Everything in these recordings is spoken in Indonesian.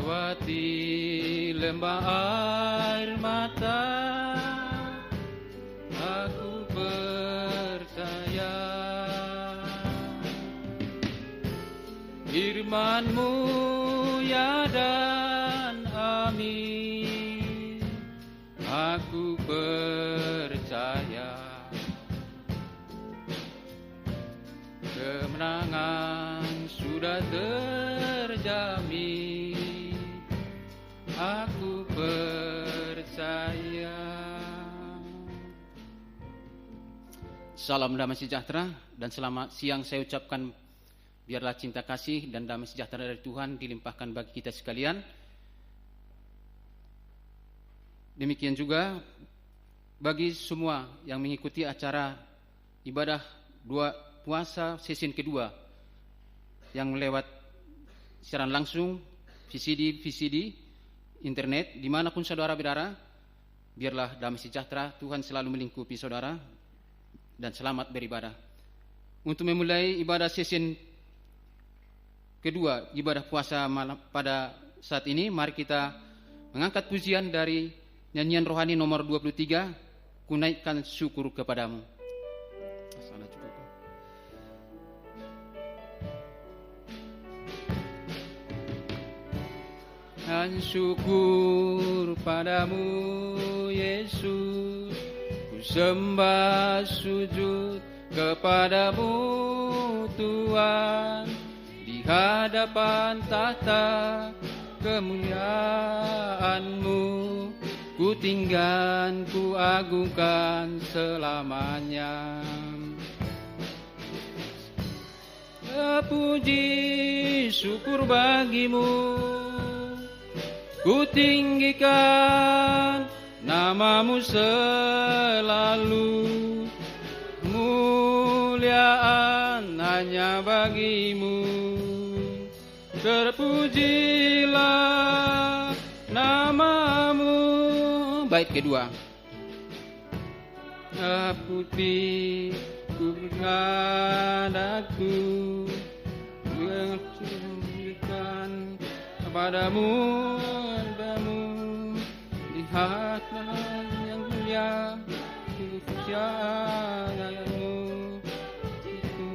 melewati lembah air mata, aku percaya firman-Mu ya dan amin. Aku percaya kemenangan sudah terjamin. Aku percaya. Salam damai sejahtera dan selamat siang saya ucapkan. Biarlah cinta kasih dan damai sejahtera dari Tuhan dilimpahkan bagi kita sekalian. Demikian juga bagi semua yang mengikuti acara ibadah puasa sesi kedua yang lewat siaran langsung, VCD, internet, dimanapun saudara berada, biarlah damai sejahtera Tuhan selalu melingkupi saudara dan selamat beribadah. Untuk memulai ibadah sesi kedua, ibadah puasa malam pada saat ini, mari kita mengangkat pujian dari nyanyian rohani nomor 23, Ku naikkan syukur kepadamu. Dan syukur padamu Yesus, ku sembah sujud kepadamu Tuhan, di hadapan tahta kemuliaan-Mu, ku tinggikan, ku agungkan selamanya. Puji syukur bagimu, ku tinggikan nama-Mu selalu, kemuliaan hanya bagi-Mu. Terpujilah nama-Mu. Bait kedua. Putih ku berkadaku, menunjukkan kepadamu, lihatlah yang mulia, kemuliaan-Mu, itu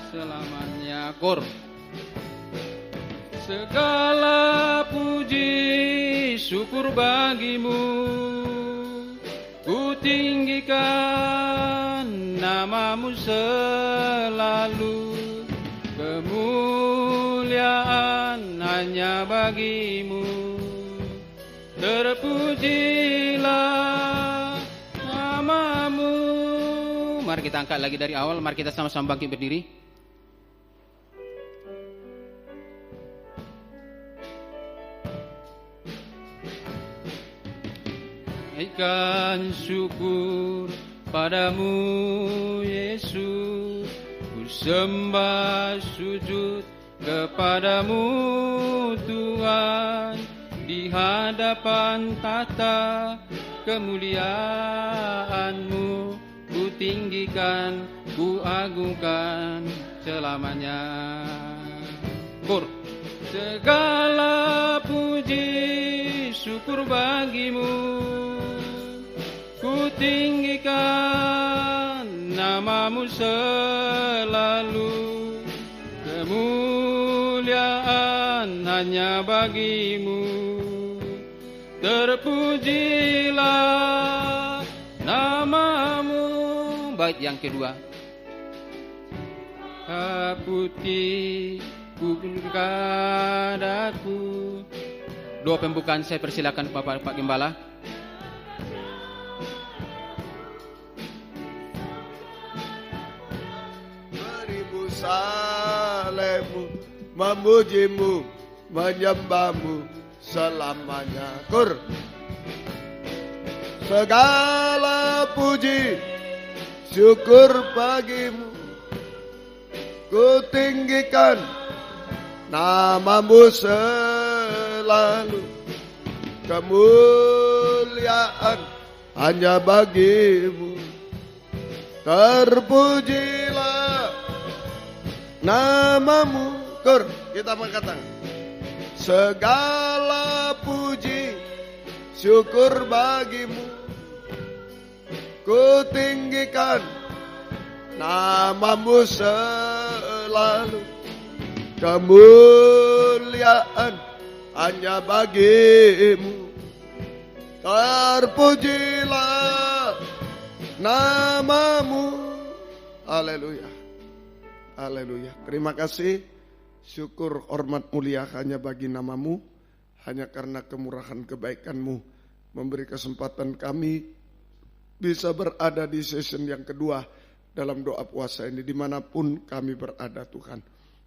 selamanya. Kor. Segala puji syukur bagi-Mu, ku tinggikan nama-Mu selalu, kemuliaan hanya bagi-Mu. Terpujilah nama-Mu. Mari kita angkat lagi dari awal, mari kita sama-sama bangkit berdiri. Naikkan syukur padamu Yesus, ku sembah sujud kepadamu Tuhan, di hadapan tahta kemuliaan-Mu, ku tinggikan, ku agungkan selamanya. Kor. Segala puji syukur bagi-Mu, ku tinggikan nama-Mu selalu, kemuliaan hanya bagi-Mu. Terpujilah nama-Mu. Bait yang kedua. Putih ku berkadaku. Doa pembukaan saya persilakan Pak Gembala. Beribu salemu, memuji-Mu, menyembah-Mu selamanya. Kur. Segala puji syukur bagi-Mu, ku tinggikan nama-Mu selalu, kemuliaan hanya bagi-Mu. Terpujilah nama-Mu. Kur, kita angkat tangan. segala puji syukur bagimu. Ku tinggikan namamu selalu, kemuliaan hanya bagimu. Terpujilah namamu. Haleluya. Haleluya. Terima kasih. Syukur, hormat, mulia hanya bagi namamu. Hanya karena kemurahan kebaikanmu memberi kesempatan kami bisa berada di season yang kedua dalam doa puasa ini. Dimanapun kami berada Tuhan,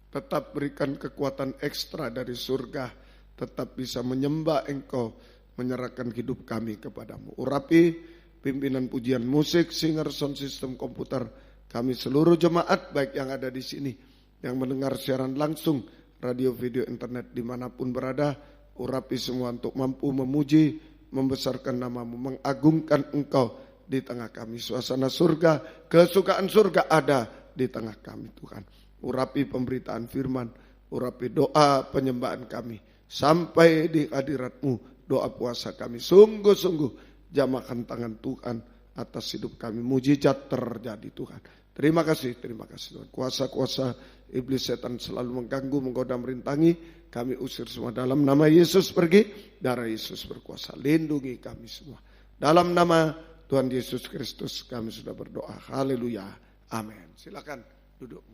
tetap berikan kekuatan ekstra dari surga. Tetap bisa menyembah Engkau, menyerahkan hidup kami kepadamu. Urapi pimpinan pujian musik, singer, sound system, komputer, kami seluruh jemaat baik yang ada di sini, yang mendengar siaran langsung, radio, video, internet, dimanapun berada. Urapi semua untuk mampu memuji, membesarkan namamu, mengagungkan Engkau di tengah kami. Suasana surga, kesukaan surga ada di tengah kami Tuhan. Urapi pemberitaan firman, urapi doa penyembahan kami, sampai di hadirat-Mu doa puasa kami. Sungguh-sungguh jamakan tangan Tuhan atas hidup kami. Mujizat terjadi Tuhan. Terima kasih Tuhan. Kuasa-kuasa iblis setan selalu mengganggu, menggoda, merintangi, kami usir semua dalam nama Yesus. Pergi, darah Yesus berkuasa. Lindungi kami semua. Dalam nama Tuhan Yesus Kristus kami sudah berdoa. Haleluya. Amin. Silakan duduk.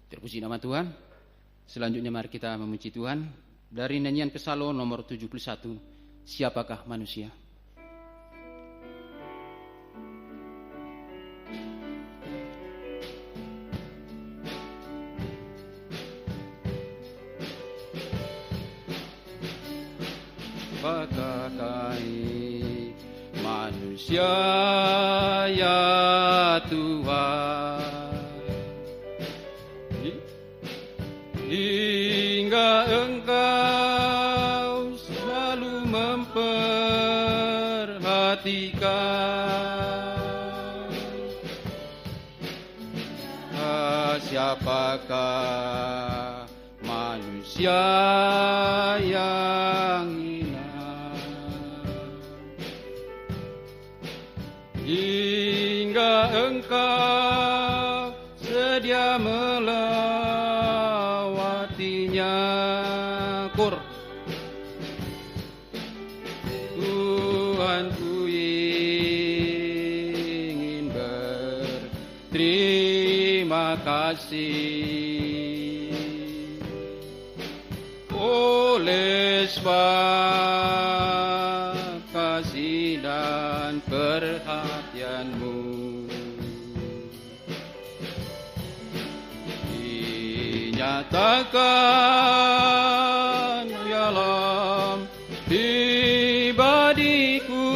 Terpuji nama Tuhan. Selanjutnya mari kita memuji Tuhan dari nyanyian Kesalo nomor 71. Siapakah manusia? Pakai manusia ya Tuhan, hingga Engkau selalu memperhatikan. Siapakah manusia yang hingga Engkau sedia melawatinya. Tuhan, ku ingin berterima kasih oleh sebab kasih dan perhatian-Mu. Dinyatakan dalam pribadiku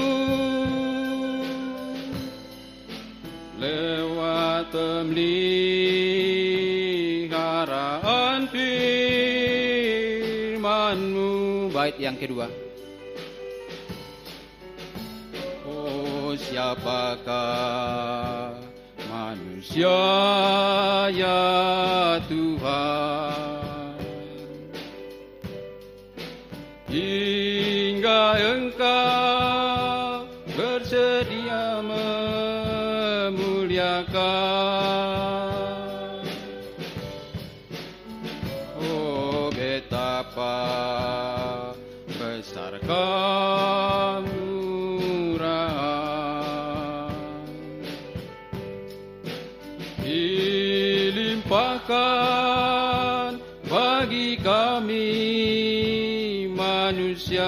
lewat pemeliharaan firman-Mu. Bait yang kedua. Siapakah manusia ya Tuhan, hingga Engkau bersedia memuliakan. Oh, betapa besar dilimpahkan bagi kami manusia.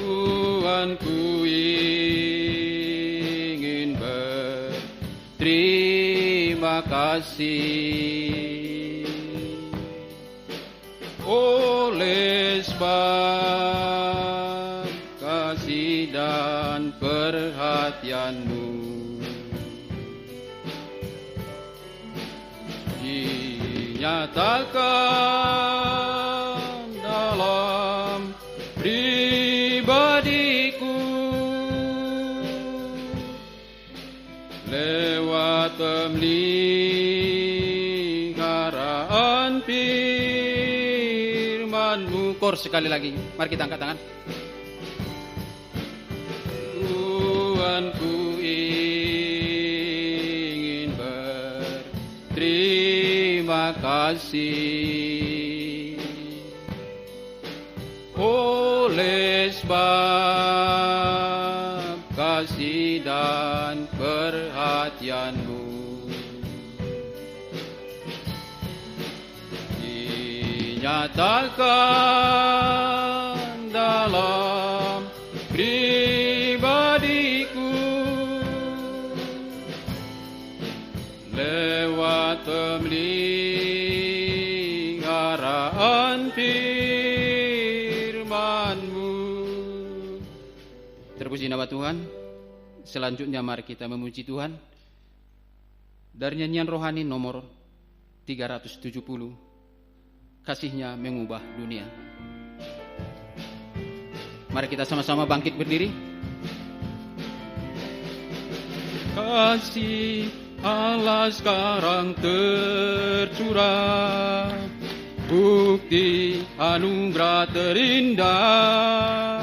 Tuhan, ku ingin berterima kasih oleh sebab kasih dan perhatian-Mu. Dinyatakan dalam pribadiku lewat pemeliharaan firman-Mu. Kor sekali lagi, mari kita angkat tangan. Tuhan, ku ingin berterima kasih oleh sebab kasih dan perhatian-Mu dinyatakan dalam pribadiku lewat pemeliharaan firman-Mu. Terpuji nama Tuhan. Selanjutnya mari kita memuji Tuhan dari nyanyian rohani nomor 370, kasih-Nya mengubah dunia. Mari kita sama-sama bangkit berdiri. Kasih Allah sekarang tercurah, bukti anugerah terindah.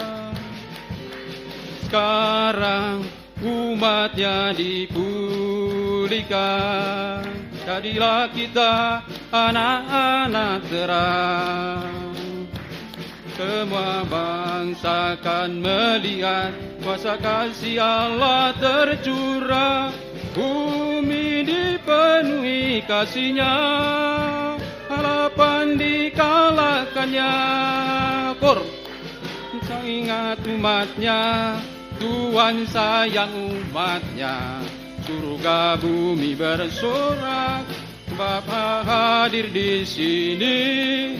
Sekarang umat-Nya dipulihkan, jadilah kita anak-anak terang. Semua bangsa akan melihat kuasa kasih Allah tercurah, bumi dipenuhi kasih-Nya, harapan dikalahkannya. Kor, ingat umat-Nya, Tuhan sayang umat-Nya, surga bumi bersorak, Bapa hadir di sini.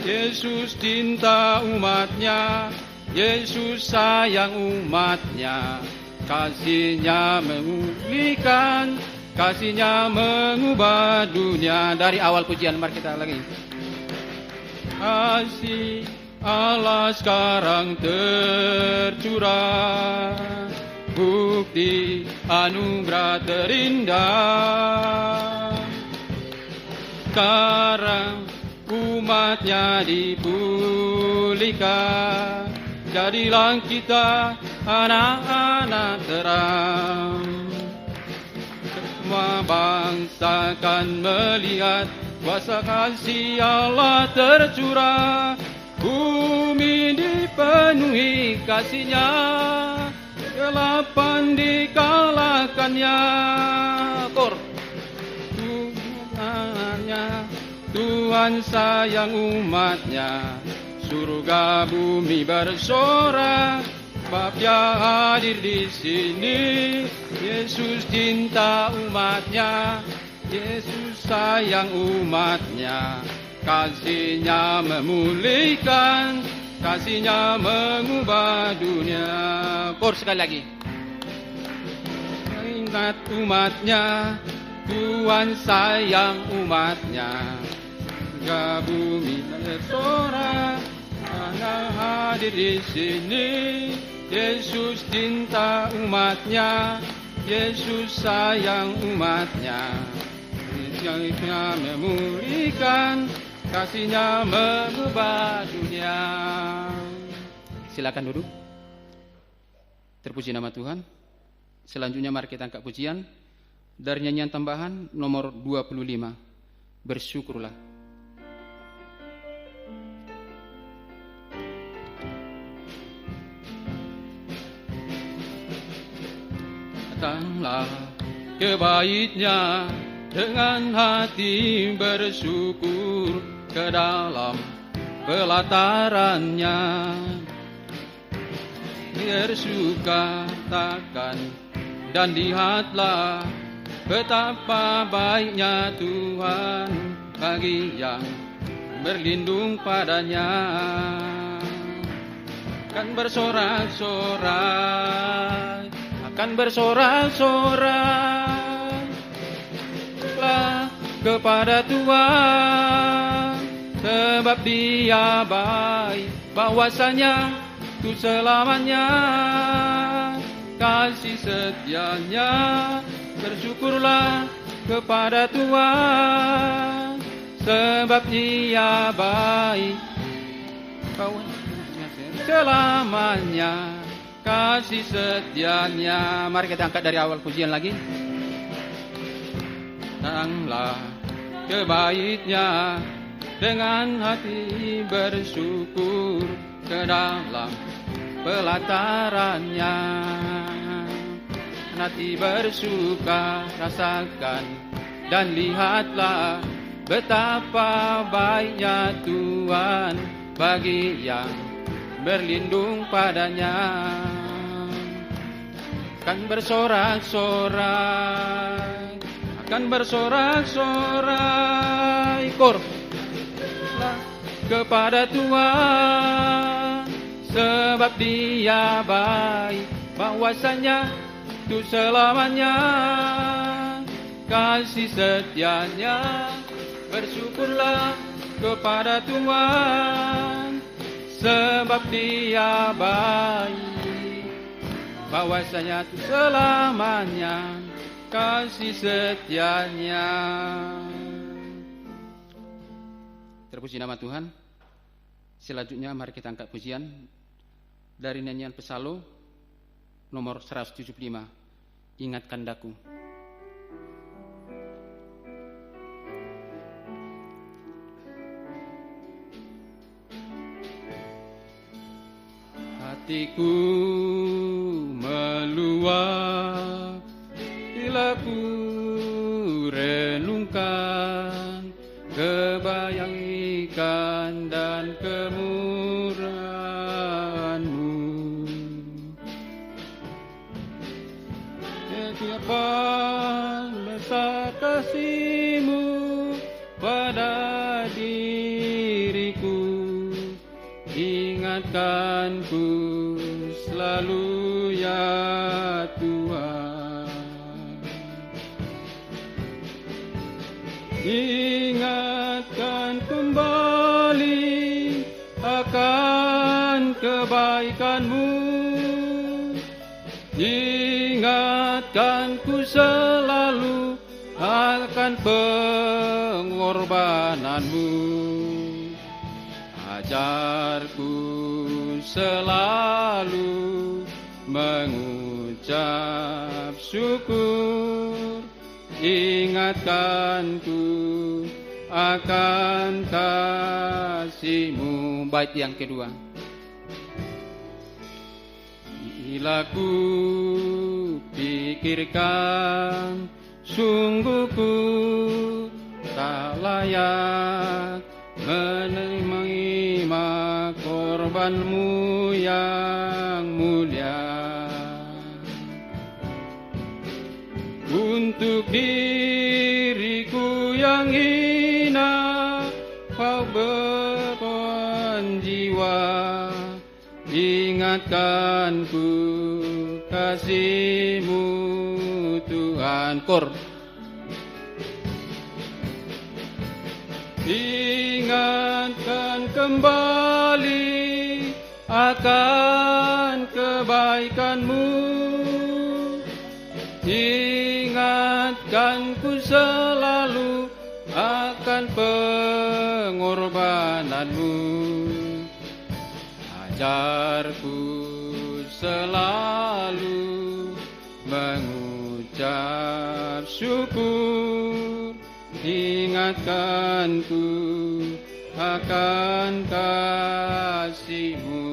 Yesus cinta umat-Nya, Yesus sayang umat-Nya, kasih-Nya memulihkan, kasih-Nya mengubah dunia. Dari awal pujian mari kita lagi. Kasih Allah sekarang tercurah, bukti anugerah terindah. Sekarang umat-Nya dipulihkan, jadilah kita anak-anak terang. Semua bangsa akan melihat kuasa kasih Allah tercurah, bumi dipenuhi kasih-Nya, kegelapan dikalahkannya. Kor, Tuhan sayang umat-Nya, surga bumi bersorak, Bapa hadir di sini. Yesus cinta umat-Nya, Yesus sayang umat-Nya, kasih-Nya memulihkan, kasih-Nya mengubah dunia. Kor sekali lagi. Ingat umat-Nya, Tuhan sayang umat-Nya, surga bumi bersorak, Allah hadir di sini. Yesus cinta umat-Nya, Yesus sayang umat-Nya, kasih-Nya memulihkan, kasih-Nya mengubah dunia. Silakan duduk. Terpuji nama Tuhan. Selanjutnya mari kita angkat pujian dari nyanyian tambahan nomor 25, bersyukurlah. Datanglah ke bait-Nya dengan hati bersyukur, ke dalam pelataran-Nya bersuka takkan, dan lihatlah betapa baiknya Tuhan bagi yang berlindung padanya. Akan bersorak-sorak, akan bersorak-sorak lah kepada Tuhan, sebab Dia baik, bahwasanya itu selamanya kasih setia-Nya, bersyukur bersyukurlah kepada Tuhan, sebab Dia baik, selamanya kasih setianya. Mari kita angkat dari awal pujian lagi. Datanglah ke baitnya dengan hati bersyukur, ke dalam pelatarannya hati bersuka, rasakan dan lihatlah betapa baiknya Tuhan bagi yang berlindung padanya. Akan bersorak-sorai, akan bersorak-sorai kepada Tuhan, sebab Dia baik, bahwasanya itu selamanya kasih setianya. Bersyukurlah kepada Tuhan, sebab Dia baik, bahwasanya itu selamanya kasih setianya. Terpuji nama Tuhan. Selanjutnya mari kita angkat pujian dari nyanyian Pesalo nomor 175, Ingatkan Daku. Hatiku meluap bila ku renungkan kebaikan dan kemurahan-Mu. Setiap besar kasih-Mu pada diriku, ingatkanku selalu ya Tuhan. Ingatkan kembali akan kebaikan-Mu, ingatkanku selalu akan pengorbanan-Mu. Ajarku selalu mengucap syukur, ingatkanku akan kasih-Mu. Bait yang kedua. Bila ku pikirkan, sungguh ku tak layak menerima korban-Mu yang mulia. Untuk diriku yang hina, Kau berkorban jiwa, ingatkanku kasih-Mu Tuhan. Ingatkan kembali akan kebaikan-Mu, ingatkanku selalu akan pengorbanan-Mu. Ajarku selalu mengucap syukur, ingatkanku akan kasih-Mu.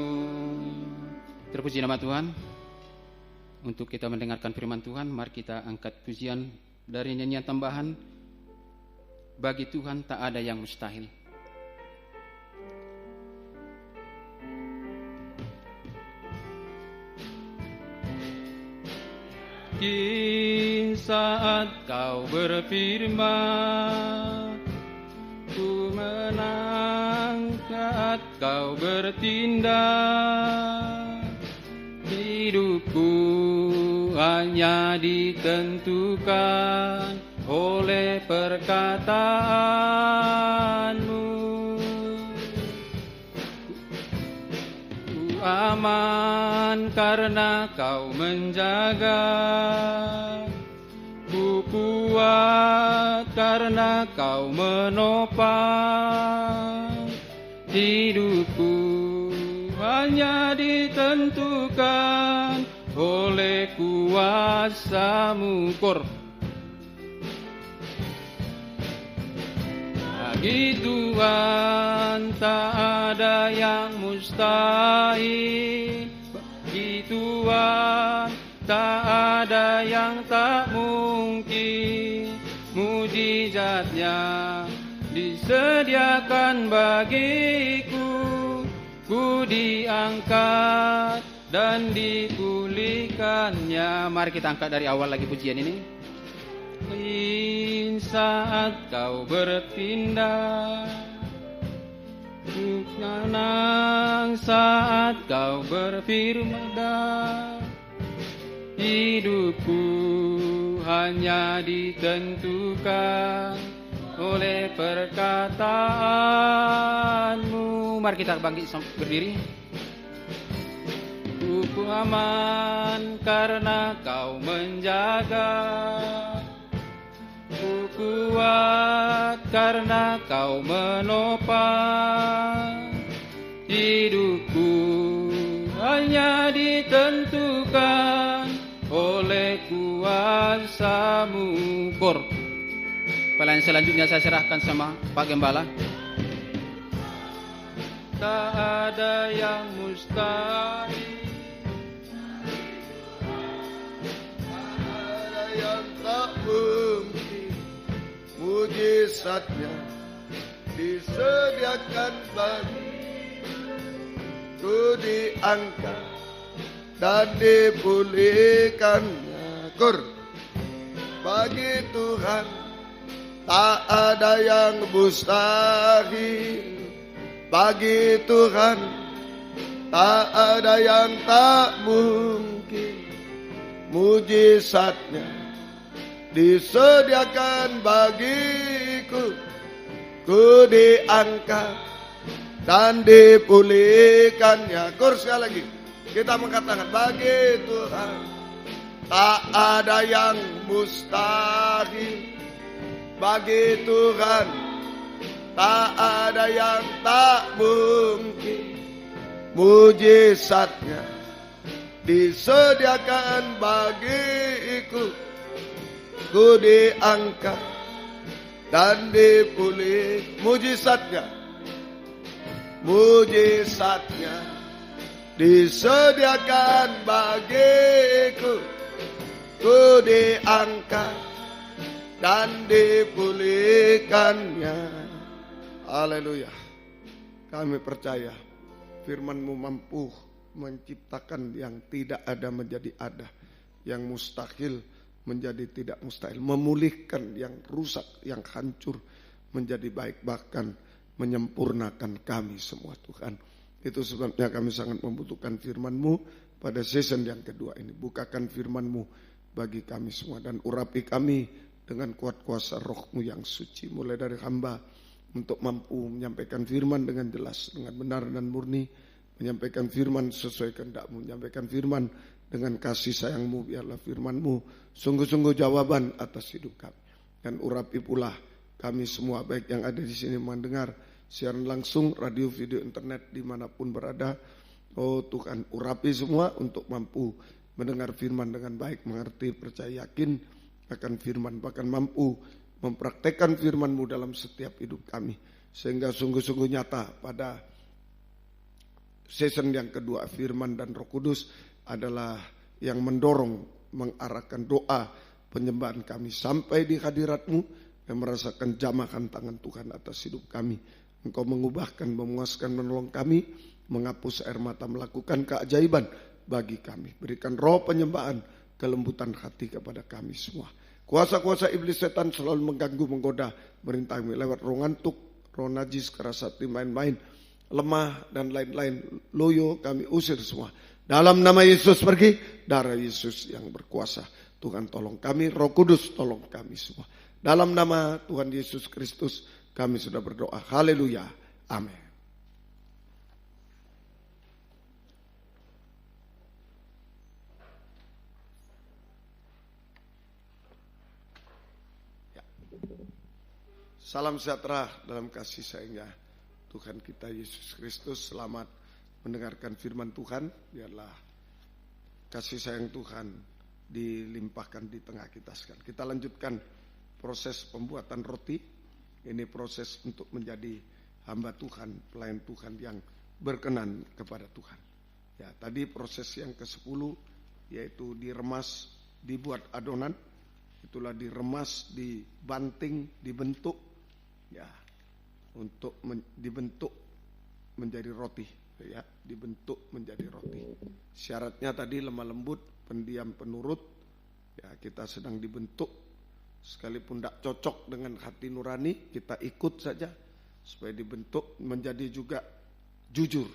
Terpuji nama Tuhan. Untuk kita mendengarkan firman Tuhan, mari kita angkat pujian dari nyanyian tambahan, Bagi Tuhan tak ada yang mustahil. Di saat Kau berfirman, ku menang saat Kau bertindak. Hidupku hanya ditentukan oleh perkataan-Mu. Ku aman karena Kau menjaga, ku kuat karena kau menopang hidupku, hanya ditentukan oleh kuasa-Mu. Bagi Tuhan tak ada yang mustahil, bagi Tuhan tak ada yang tak mungkin. Mujizatnya disediakan bagiku, ku diangkat dan dipulihkannya. Mari kita angkat dari awal lagi pujian ini. Saat kau berpindah, tenang saat kau berfirman, hidupku hanya ditentukan oleh perkataan-Mu. Mari kita bangkit berdiri. Ku aman karena kau menjaga, ku kuat karena kau menopang hidupku, hanya ditentukan oleh kuasa-Mu. Pelayan selanjutnya saya serahkan sama Pak Gembala. Tak ada yang mustahil, tak ada yang tak mungkin. Mujizatnya disediakan bagiku, diangkat dan dipulihkannya. Bagi Tuhan tak ada yang mustahil, bagi Tuhan tak ada yang tak mungkin. Mujizatnya disediakan bagiku, ku diangkat dan dipulihkannya. Sekali lagi kita mengatakan, bagi Tuhan tak ada yang mustahil, bagi Tuhan tak ada yang tak mungkin. Mujizatnya disediakan bagiku, ku diangkat dan dipulih. Mujizatnya disediakan bagiku, ku diangkat dan dipulihkannya. Haleluya. Kami percaya firman-Mu mampu menciptakan yang tidak ada menjadi ada, yang mustahil menjadi tidak mustahil, memulihkan yang rusak, yang hancur menjadi baik, bahkan menyempurnakan kami semua Tuhan. Itu sebabnya kami sangat membutuhkan firman-Mu pada season yang kedua ini. Bukakan firman-Mu bagi kami semua dan urapi kami dengan kuat kuasa Roh-Mu yang suci. Mulai dari hamba untuk mampu menyampaikan firman dengan jelas, dengan benar dan murni, menyampaikan firman sesuai kehendak-Mu, menyampaikan firman dengan kasih sayang-Mu. Biarlah firman-Mu sungguh-sungguh jawaban atas hidup kami. Dan urapi pula kami semua, baik yang ada di sini mendengar siaran langsung, radio, video, internet, dimanapun berada. Oh Tuhan, urapi semua untuk mampu mendengar firman dengan baik, mengerti, percaya, yakin akan firman, bahkan mampu mempraktekkan firman-Mu dalam setiap hidup kami. Sehingga sungguh-sungguh nyata pada season yang kedua, firman dan Roh Kudus adalah yang mendorong, mengarahkan doa penyembahan kami sampai di hadirat-Mu, yang merasakan jamahan tangan Tuhan atas hidup kami. Engkau mengubahkan, memuaskan, menolong kami, menghapus air mata, melakukan keajaiban bagi kami. Berikan roh penyembahan, kelembutan hati kepada kami semua. Kuasa-kuasa iblis setan selalu mengganggu, menggoda, merintangi lewat roh ngantuk, roh najis, keras hati, main-main, lemah dan lain-lain, loyo, kami usir semua. Dalam nama Yesus pergi, darah Yesus yang berkuasa. Tuhan tolong kami, Roh Kudus tolong kami semua. Dalam nama Tuhan Yesus Kristus kami sudah berdoa. Haleluya. Amin. Salam sejahtera dalam kasih sayangnya Tuhan kita Yesus Kristus. Selamat mendengarkan firman Tuhan. Biarlah kasih sayang Tuhan dilimpahkan di tengah kita sekarang. Kita lanjutkan proses pembuatan roti. Ini proses untuk menjadi hamba Tuhan, pelayan Tuhan yang berkenan kepada Tuhan. Ya, tadi proses yang ke-10 yaitu diremas, dibuat adonan. Itulah diremas, dibanting, dibentuk, ya, untuk dibentuk menjadi roti, ya, dibentuk menjadi roti. Syaratnya tadi lemah lembut, pendiam, penurut. Ya, kita sedang dibentuk, sekalipun tidak cocok dengan hati nurani, kita ikut saja supaya dibentuk menjadi juga jujur,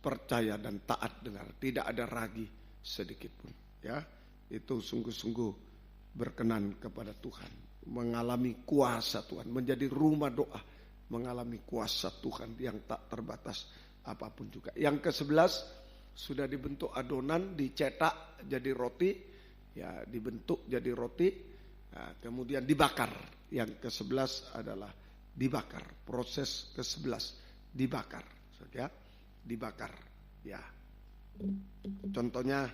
percaya dan taat dengar, tidak ada ragi sedikit pun. Ya, itu sungguh-sungguh berkenan kepada Tuhan, mengalami kuasa Tuhan, menjadi rumah doa, mengalami kuasa Tuhan yang tak terbatas apapun juga. Yang ke-11 sudah dibentuk adonan, dicetak jadi roti, ya, dibentuk jadi roti, nah, kemudian dibakar. Yang ke-11 adalah dibakar, proses ke-11 dibakar, ya, dibakar, ya. Contohnya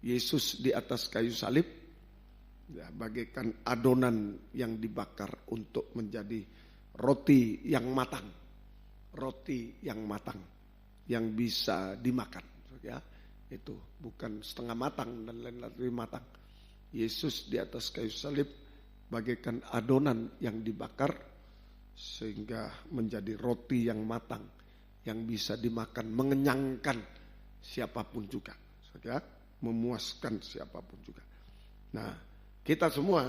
Yesus di atas kayu salib, ya, bagaikan adonan yang dibakar untuk menjadi roti yang matang, roti yang matang, yang bisa dimakan, ya, itu bukan setengah matang dan lain-lain, matang. Yesus di atas kayu salib bagaikan adonan yang dibakar sehingga menjadi roti yang matang, yang bisa dimakan, mengenyangkan siapapun juga, ya, memuaskan siapapun juga. Nah, kita semua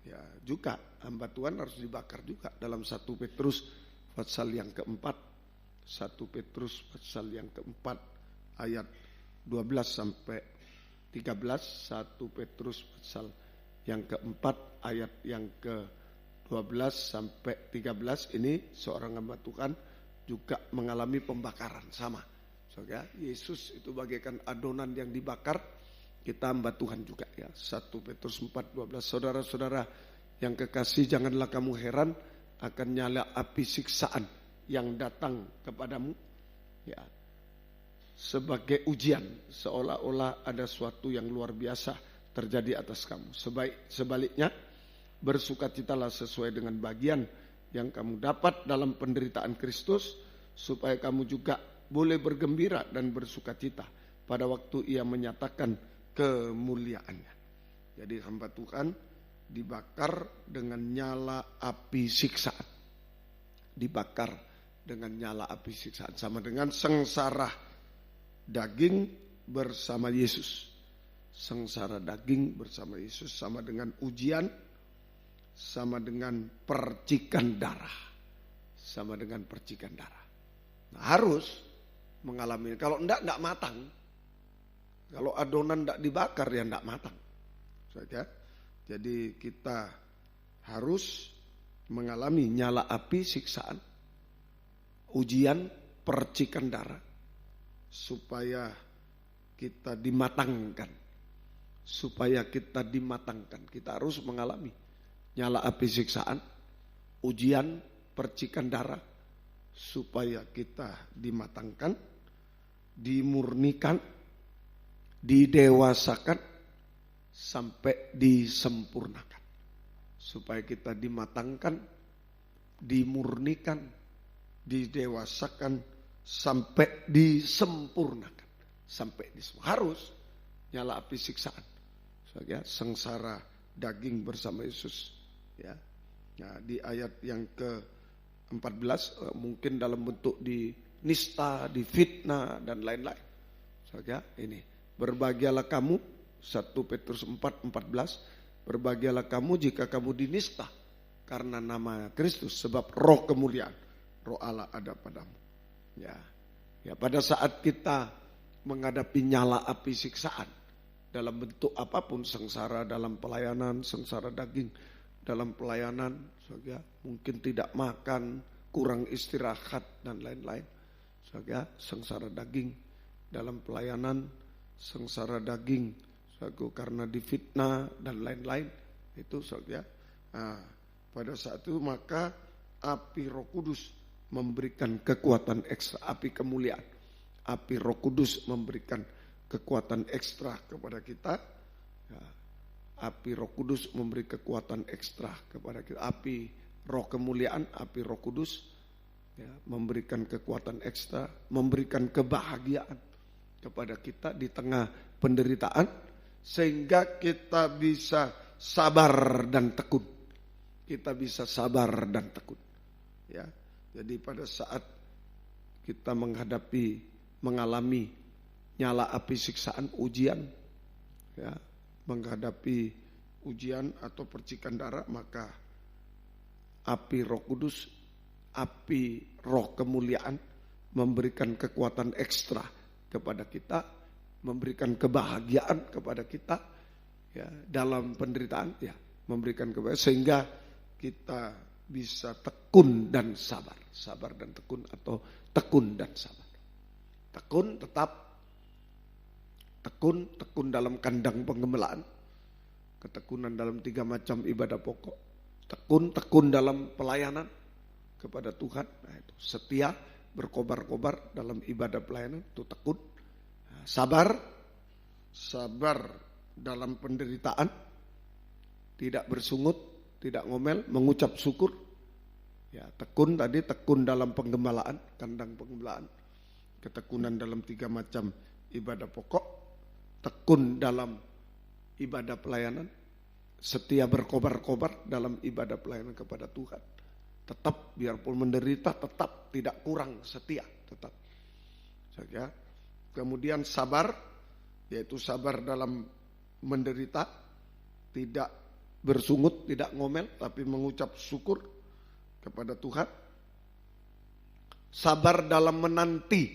ya juga hamba Tuhan harus dibakar juga dalam 1 Petrus pasal yang keempat. 1 Petrus pasal yang keempat ayat 12 sampai 13. 1 Petrus pasal yang keempat ayat yang ke-12 sampai 13. Ini seorang hamba Tuhan juga mengalami pembakaran sama. So, ya, Yesus itu bagaikan adonan yang dibakar. Kita hamba Tuhan juga, ya. 1 Petrus 4:12. Saudara-saudara yang kekasih, janganlah kamu heran akan nyala api siksaan yang datang kepadamu, ya, sebagai ujian, seolah-olah ada suatu yang luar biasa terjadi atas kamu. Sebaliknya, bersukacitalah sesuai dengan bagian yang kamu dapat dalam penderitaan Kristus, supaya kamu juga boleh bergembira dan bersukacita pada waktu Ia menyatakan kemuliaannya. Jadi hamba Tuhan dibakar dengan nyala api siksaan. Dibakar dengan nyala api siksaan, sama dengan sengsara daging bersama Yesus. Sengsara daging bersama Yesus sama dengan ujian, sama dengan percikan darah. Sama dengan percikan darah. Nah, harus mengalami. Kalau enggak matang. Kalau adonan tidak dibakar ya tidak matang. Jadi kita harus mengalami nyala api siksaan, ujian, percikan darah, supaya kita dimatangkan. Supaya kita dimatangkan, kita harus mengalami nyala api siksaan, ujian, percikan darah, supaya kita dimatangkan, dimurnikan, didewasakan sampai disempurnakan. Supaya kita dimatangkan, dimurnikan, didewasakan sampai disempurnakan. Sampai disempurnakan. Harus nyala api siksaan. Ya, sengsara daging bersama Yesus. Ya. Nah, di ayat yang ke-14 mungkin dalam bentuk dinista, difitnah dan lain-lain. Ya, ini. Berbahagialah kamu, 1 Petrus 4:14, berbahagialah kamu jika kamu dinista karena nama Kristus, sebab roh kemuliaan, roh Allah ada padamu. Ya, pada saat kita menghadapi nyala api siksaan dalam bentuk apapun, sengsara dalam pelayanan, sengsara daging dalam pelayanan, ya, mungkin tidak makan, kurang istirahat dan lain-lain, ya, sengsara daging dalam pelayanan, sengsara daging karena difitnah dan lain-lain, itu ya. Nah, pada saat itu maka api Roh Kudus memberikan kekuatan ekstra, api kemuliaan. Api Roh Kudus memberikan kekuatan ekstra kepada kita. Ya, api Roh Kudus memberi kekuatan ekstra kepada kita. Api Roh kemuliaan, api Roh Kudus ya, memberikan kekuatan ekstra, memberikan kebahagiaan kepada kita di tengah penderitaan, sehingga kita bisa sabar dan tekun. Kita bisa sabar dan tekun. Ya, jadi pada saat kita mengalami nyala api siksaan, ujian, ya, menghadapi ujian atau percikan darah, maka api Roh Kudus, api Roh kemuliaan memberikan kekuatan ekstra kepada kita, memberikan kebahagiaan kepada kita ya, dalam penderitaan, ya, memberikan kebahagiaan sehingga kita bisa tekun dan sabar. Sabar dan tekun atau tekun dan sabar. Tekun tetap tekun dalam kandang penggembalaan. Ketekunan dalam 3 macam ibadah pokok. Tekun dalam pelayanan kepada Tuhan. Nah, itu setia, berkobar-kobar dalam ibadah pelayanan, itu tekun. Nah, sabar dalam penderitaan, tidak bersungut, tidak ngomel, mengucap syukur. Ya, tekun tadi, tekun dalam penggembalaan, kandang penggembalaan. Ketekunan dalam 3 macam ibadah pokok. Tekun dalam ibadah pelayanan. Setia berkobar-kobar dalam ibadah pelayanan kepada Tuhan. Tetap biarpun menderita, tetap tidak kurang setia, tetap. Ya. Kemudian sabar, yaitu sabar dalam menderita, tidak bersungut, tidak ngomel, tapi mengucap syukur kepada Tuhan. Sabar dalam menanti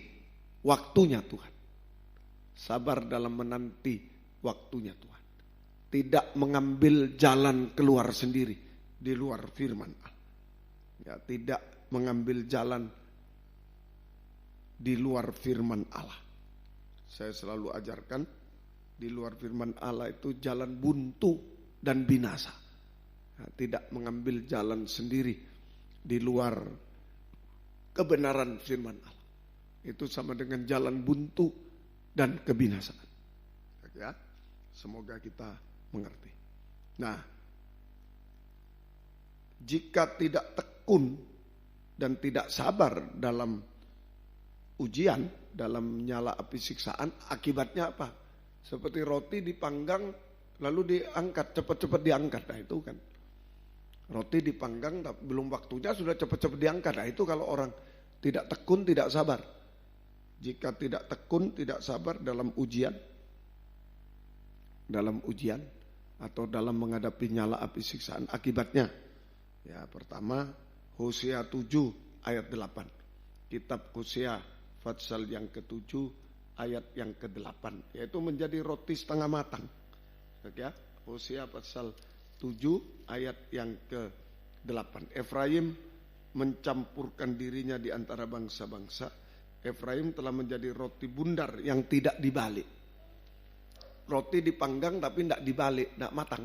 waktunya Tuhan. Sabar dalam menanti waktunya Tuhan. Tidak mengambil jalan keluar sendiri di luar firman Allah. Ya, tidak mengambil jalan di luar firman Allah. Saya selalu ajarkan di luar firman Allah itu jalan buntu dan binasa. Ya, tidak mengambil jalan sendiri di luar kebenaran firman Allah. Itu sama dengan jalan buntu dan kebinasaan. Ya, semoga kita mengerti. Nah, jika tidak tekun dan tidak sabar dalam ujian, dalam nyala api siksaan, akibatnya apa? Seperti roti dipanggang lalu diangkat, cepat-cepat diangkat. Nah itu kan. Roti dipanggang belum waktunya sudah cepat-cepat diangkat. Nah itu kalau orang tidak tekun, tidak sabar. Jika tidak tekun, tidak sabar dalam ujian atau dalam menghadapi nyala api siksaan, akibatnya ya pertama Hosea 7 ayat 8. Kitab Hosea pasal yang ke-7 ayat yang ke-8, yaitu menjadi roti setengah matang. Ya, Hosea pasal 7 ayat yang ke-8. Efraim mencampurkan dirinya di antara bangsa-bangsa. Efraim telah menjadi roti bundar yang tidak dibalik. Roti dipanggang tapi tidak dibalik, tidak matang.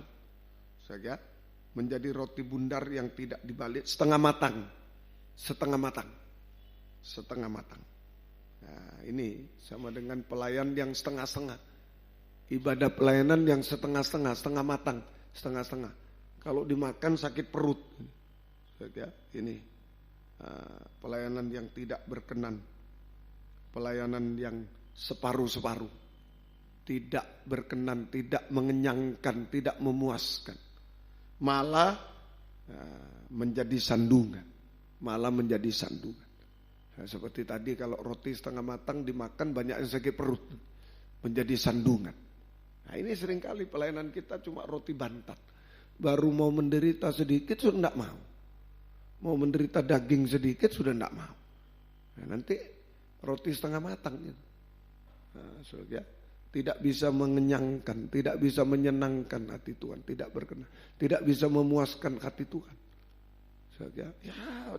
Saja menjadi roti bundar yang tidak dibalik, setengah matang. Nah, ini sama dengan pelayan yang setengah-setengah. Ibadah pelayanan yang setengah-setengah, setengah matang, setengah-setengah. Kalau dimakan sakit perut. Saja ini pelayanan yang tidak berkenan. Pelayanan yang separuh-separuh, tidak berkenan, tidak mengenyangkan, tidak memuaskan, malah menjadi sandungan, Nah, seperti tadi kalau roti setengah matang dimakan banyak yang sakit perut, menjadi sandungan. Nah ini seringkali pelayanan kita cuma roti bantat, baru mau menderita sedikit sudah tidak mau menderita daging sedikit sudah tidak mau. Nah, nanti roti setengah matang gitu. Nah, ya, tidak bisa mengenyangkan, tidak bisa menyenangkan hati Tuhan, tidak berkenan, tidak bisa memuaskan hati Tuhan. Ya,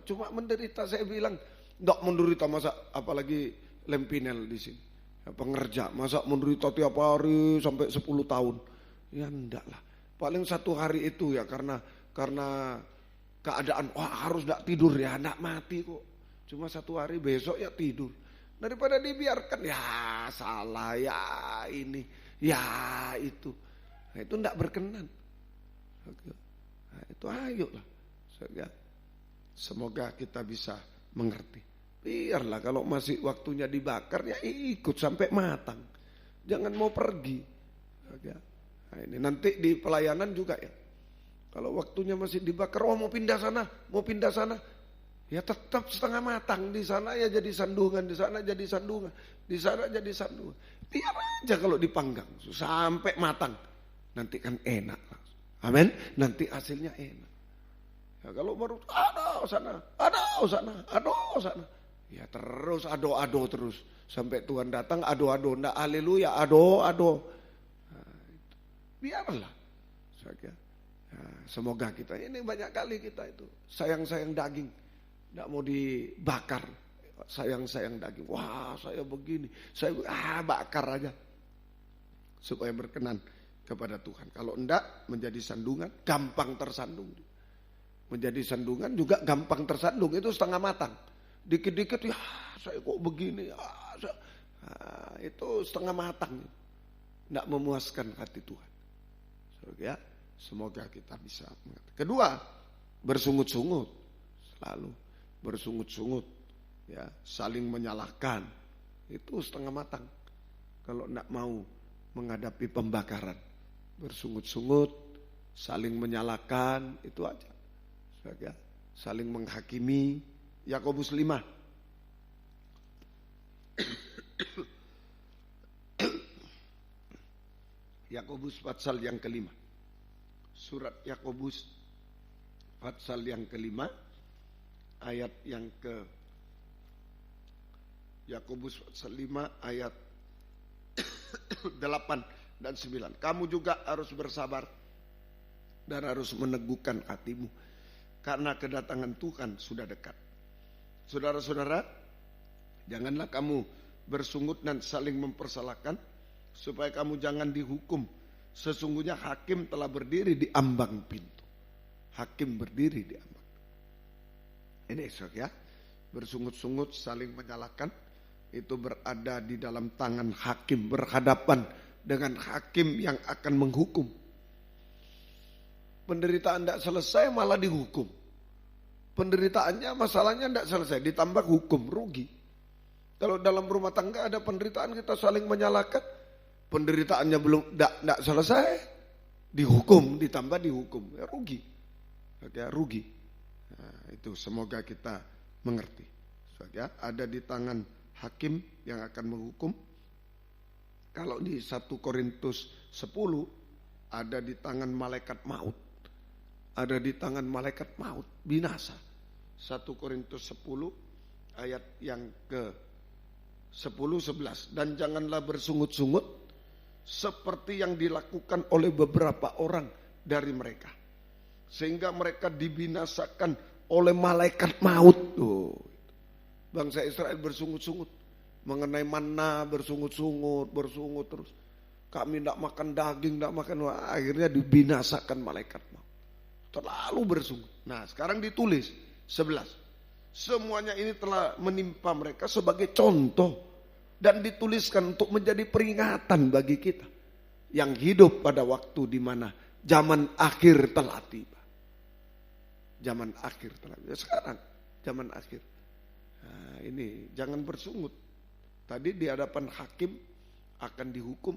cuma menderita, saya bilang enggak menderita masa, apalagi Lempinel di sini. Ya, pengerja, masa menderita tiap hari sampai 10 tahun. Ya enggak lah. Paling 1 hari itu ya karena keadaan, wah harus tidak tidur ya, tidak mati kok. Cuma 1 hari, besok ya tidur. Daripada dibiarkan, ya salah, ya ini, ya itu. Nah, itu tidak berkenan. Nah, itu ayolah. Semoga kita bisa mengerti. Biarlah kalau masih waktunya dibakar, ya ikut sampai matang. Jangan mau pergi. Nah, ini nanti di pelayanan juga ya. Kalau waktunya masih dibakar, oh mau pindah sana, ya tetap setengah matang. Di sana ya jadi sandungan, di sana jadi sandungan, di sana jadi sandungan. Biar aja kalau dipanggang sampai matang, nanti kan enak. Amin. Nanti hasilnya enak. Ya kalau baru aduh sana, ya terus ado terus sampai Tuhan datang ado, ndak haleluya ado. Nah, biarlah. Semoga kita ini banyak kali kita itu sayang daging, tidak mau dibakar, sayang daging. Wah saya begini, bakar aja supaya berkenan kepada Tuhan. Kalau enggak menjadi sandungan, gampang tersandung. Menjadi sandungan juga gampang tersandung, itu setengah matang. Dikit-dikit ya saya kok begini, itu setengah matang, tidak memuaskan hati Tuhan. Ya. Semoga kita bisa mengerti. Kedua, bersungut-sungut. Selalu bersungut-sungut. Ya, saling menyalahkan. Itu setengah matang. Kalau tidak mau menghadapi pembakaran. Bersungut-sungut, saling menyalahkan, itu aja. Ya, saling menghakimi. Yakobus 5. Yakobus pasal yang kelima. Surat Yakobus pasal yang kelima, ayat yang ke Yakobus pasal 5 ayat 8 dan 9. Kamu juga harus bersabar dan harus meneguhkan hatimu karena kedatangan Tuhan sudah dekat. Saudara-saudara, janganlah kamu bersungut dan saling mempersalahkan supaya kamu jangan dihukum. Sesungguhnya hakim telah berdiri di ambang pintu. Hakim berdiri di ambang pintu. Ini ya, bersungut-sungut saling menyalahkan, itu berada di dalam tangan hakim, berhadapan dengan hakim yang akan menghukum. Penderitaan tidak selesai malah dihukum. Penderitaannya, masalahnya tidak selesai, ditambah hukum, rugi. Kalau dalam rumah tangga ada penderitaan, kita saling menyalahkan, penderitaannya belum tidak selesai, dihukum, ditambah dihukum, ya rugi. Ya, rugi. Nah, itu semoga kita mengerti. Ya, ada di tangan hakim yang akan menghukum. Kalau di 1 Korintus 10 ada di tangan malaikat maut. Ada di tangan malaikat maut, binasa. 1 Korintus 10 ayat yang ke 10-11. Dan janganlah bersungut-sungut seperti yang dilakukan oleh beberapa orang dari mereka. Sehingga mereka dibinasakan oleh malaikat maut. Tuh. Bangsa Israel bersungut-sungut. Mengenai mana bersungut-sungut terus. Kami tidak makan daging, tidak makan. Wah, akhirnya dibinasakan malaikat maut. Terlalu bersungut. Nah sekarang ditulis 11. Semuanya ini telah menimpa mereka sebagai contoh. Dan dituliskan untuk menjadi peringatan bagi kita yang hidup pada waktu di mana zaman akhir telah tiba. Zaman akhir telah tiba. Sekarang zaman akhir. Nah, ini jangan bersungut. Tadi di hadapan hakim akan dihukum,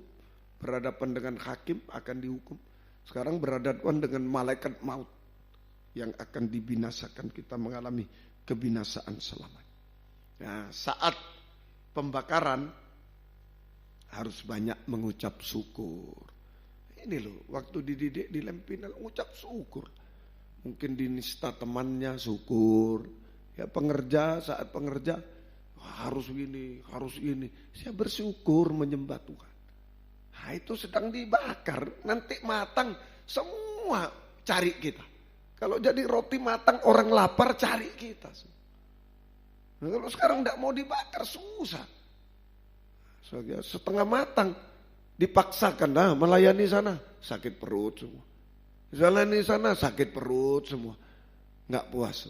berhadapan dengan hakim akan dihukum. Sekarang berhadapan dengan malaikat maut yang akan dibinasakan, kita mengalami kebinasaan selamanya. Nah, saat pembakaran harus banyak mengucap syukur. Ini loh, waktu dididik di Lempinal mengucap syukur. Mungkin di nista temannya syukur. Ya pengerja, saat pengerja harus gini, harus ini. Saya bersyukur menyembah Tuhan. Nah itu sedang dibakar, nanti matang semua cari kita. Kalau jadi roti matang orang lapar cari kita. Nah, kalau sekarang tidak mau dibakar susah. Setengah matang dipaksakan, nah melayani sana sakit perut semua. Melayani sana sakit perut semua. nggak puas,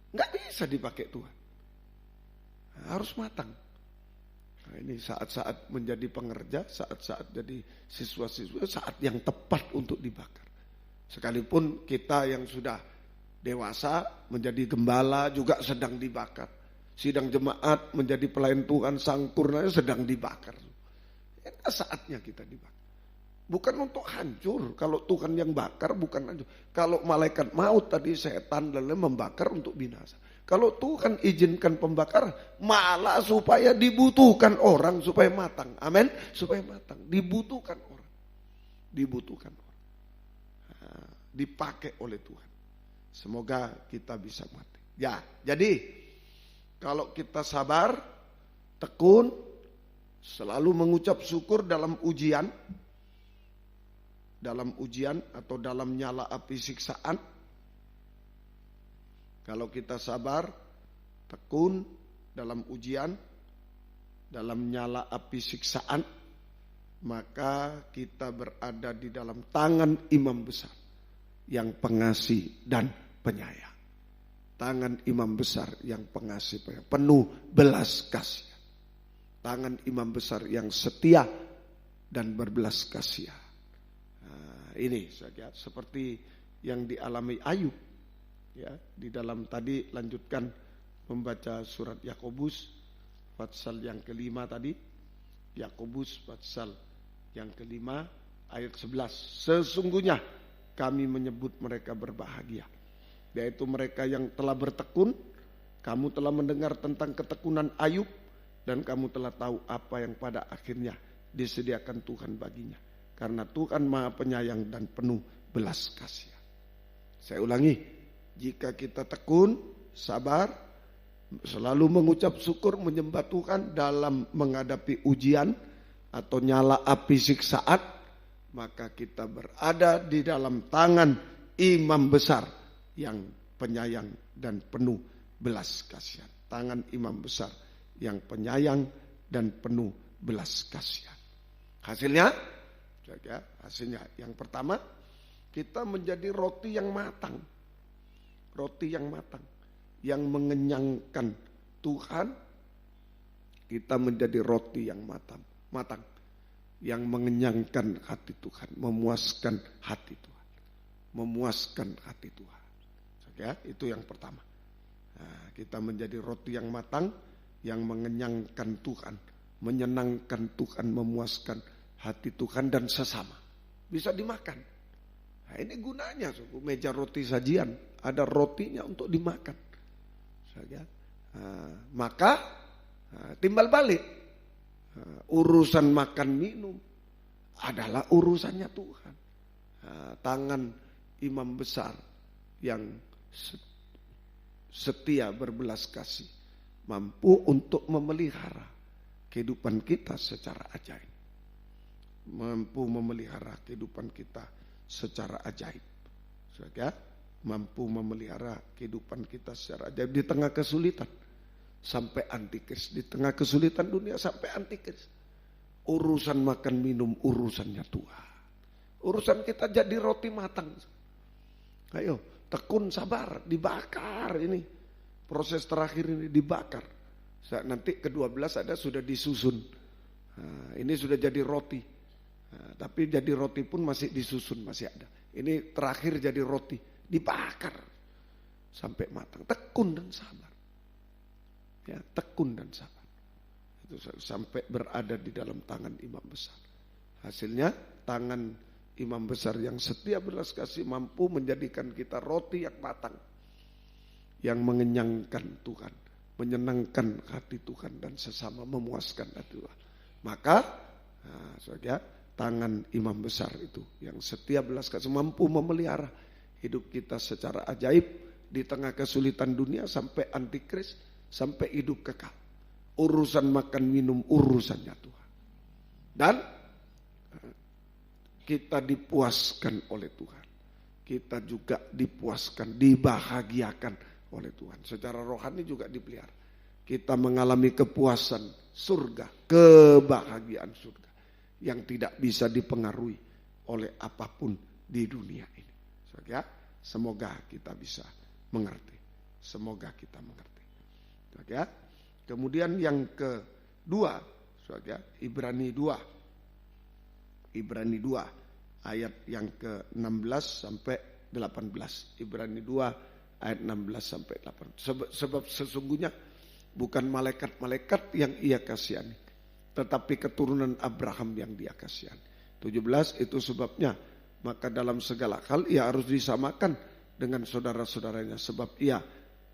nggak bisa dipakai Tuhan. Harus matang. Nah, ini saat-saat menjadi pengerja, saat-saat jadi siswa-siswa, saat yang tepat untuk dibakar. Sekalipun kita yang sudah dewasa menjadi gembala juga sedang dibakar. Sidang jemaat menjadi pelayan Tuhan, sangkurnanya sedang dibakar. Ya, saatnya kita dibakar. Bukan untuk hancur. Kalau Tuhan yang bakar bukan hancur. Kalau malaikat maut tadi setan lalu membakar untuk binasa. Kalau Tuhan izinkan pembakar malah supaya dibutuhkan orang supaya matang. Amin. Supaya matang. Dibutuhkan orang. Dibutuhkan orang. Nah, dipakai oleh Tuhan. Semoga kita bisa mati. Ya, jadi kalau kita sabar, tekun, selalu mengucap syukur dalam ujian atau dalam nyala api siksaan. Kalau kita sabar, tekun dalam ujian, dalam nyala api siksaan, maka kita berada di dalam tangan Imam Besar yang pengasih dan penyayang. Tangan Imam Besar yang pengasih, penuh belas kasihan. Tangan Imam Besar yang setia dan berbelas kasihan. Ini saja seperti yang dialami Ayub, ya, di dalam tadi lanjutkan membaca surat Yakobus pasal yang kelima tadi, Yakobus pasal yang kelima ayat 11. Sesungguhnya kami menyebut mereka berbahagia, yaitu mereka yang telah bertekun. Kamu telah mendengar tentang ketekunan Ayub dan kamu telah tahu apa yang pada akhirnya disediakan Tuhan baginya. Karena Tuhan Maha Penyayang dan penuh belas kasihan. Saya ulangi, jika kita tekun, sabar, selalu mengucap syukur, menyembah Tuhan dalam menghadapi ujian atau nyala api siksaan, maka kita berada di dalam tangan Imam Besar yang penyayang dan penuh belas kasihan. Tangan Imam Besar yang penyayang dan penuh belas kasihan. Hasilnya yang pertama, kita menjadi roti yang matang. Roti yang matang, yang mengenyangkan Tuhan. Kita menjadi roti yang matang, yang mengenyangkan hati Tuhan, memuaskan hati Tuhan, memuaskan hati Tuhan. Ya, itu yang pertama. Nah, kita menjadi roti yang matang, yang mengenyangkan Tuhan, menyenangkan Tuhan, memuaskan hati Tuhan dan sesama. Bisa dimakan. Nah, ini gunanya, suku. Meja roti sajian, ada rotinya untuk dimakan. Maka timbal balik. Urusan makan minum adalah urusannya Tuhan. Tangan Imam Besar yang setia berbelas kasih mampu untuk memelihara kehidupan kita secara ajaib. Mampu memelihara kehidupan kita secara ajaib. Mampu memelihara kehidupan kita secara ajaib di tengah kesulitan sampai antikris, di tengah kesulitan dunia sampai antikris. Urusan makan minum urusannya Tuhan. Urusan kita jadi roti matang. Ayo, tekun, sabar, dibakar ini. Proses terakhir ini dibakar. Nanti ke-12 ada sudah disusun. Nah, ini sudah jadi roti. Nah, tapi jadi roti pun masih disusun, masih ada. Ini terakhir jadi roti, dibakar sampai matang. Tekun dan sabar. Ya, tekun dan sabar. Itu sampai berada di dalam tangan Imam Besar. Hasilnya tangan Imam Besar yang setia belas kasih mampu menjadikan kita roti yang matang, yang mengenyangkan Tuhan, menyenangkan hati Tuhan dan sesama, memuaskan hati Tuhan. Maka tangan Imam Besar itu yang setia belas kasih mampu memelihara hidup kita secara ajaib di tengah kesulitan dunia sampai antikris, sampai hidup kekal. Urusan makan minum urusannya Tuhan. Dan kita dipuaskan oleh Tuhan. Kita juga dipuaskan, dibahagiakan oleh Tuhan. Secara rohani juga dipelihara. Kita mengalami kepuasan surga, kebahagiaan surga yang tidak bisa dipengaruhi oleh apapun di dunia ini. Semoga kita bisa mengerti. Semoga kita mengerti. Ya. Kemudian yang kedua, ya, Ibrani 2 ayat yang ke-16 sampai 18. Ibrani 2 ayat 16 sampai 18. Sebab sesungguhnya bukan malaikat-malaikat yang ia kasihani, tetapi keturunan Abraham yang dia kasihani. 17, itu sebabnya maka dalam segala hal ia harus disamakan dengan saudara-saudaranya, sebab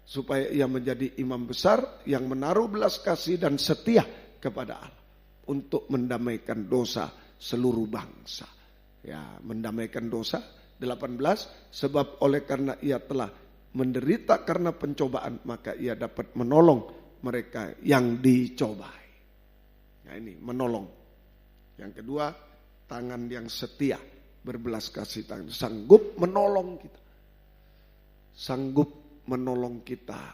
supaya ia menjadi imam besar yang menaruh belas kasih dan setia kepada Allah untuk mendamaikan dosa seluruh bangsa. Ya, mendamaikan dosa. 18, sebab oleh karena ia telah menderita karena pencobaan, maka ia dapat menolong mereka yang dicobai. Nah ini menolong. Yang kedua, tangan yang setia, berbelas kasih tangan, sanggup menolong kita. Sanggup menolong kita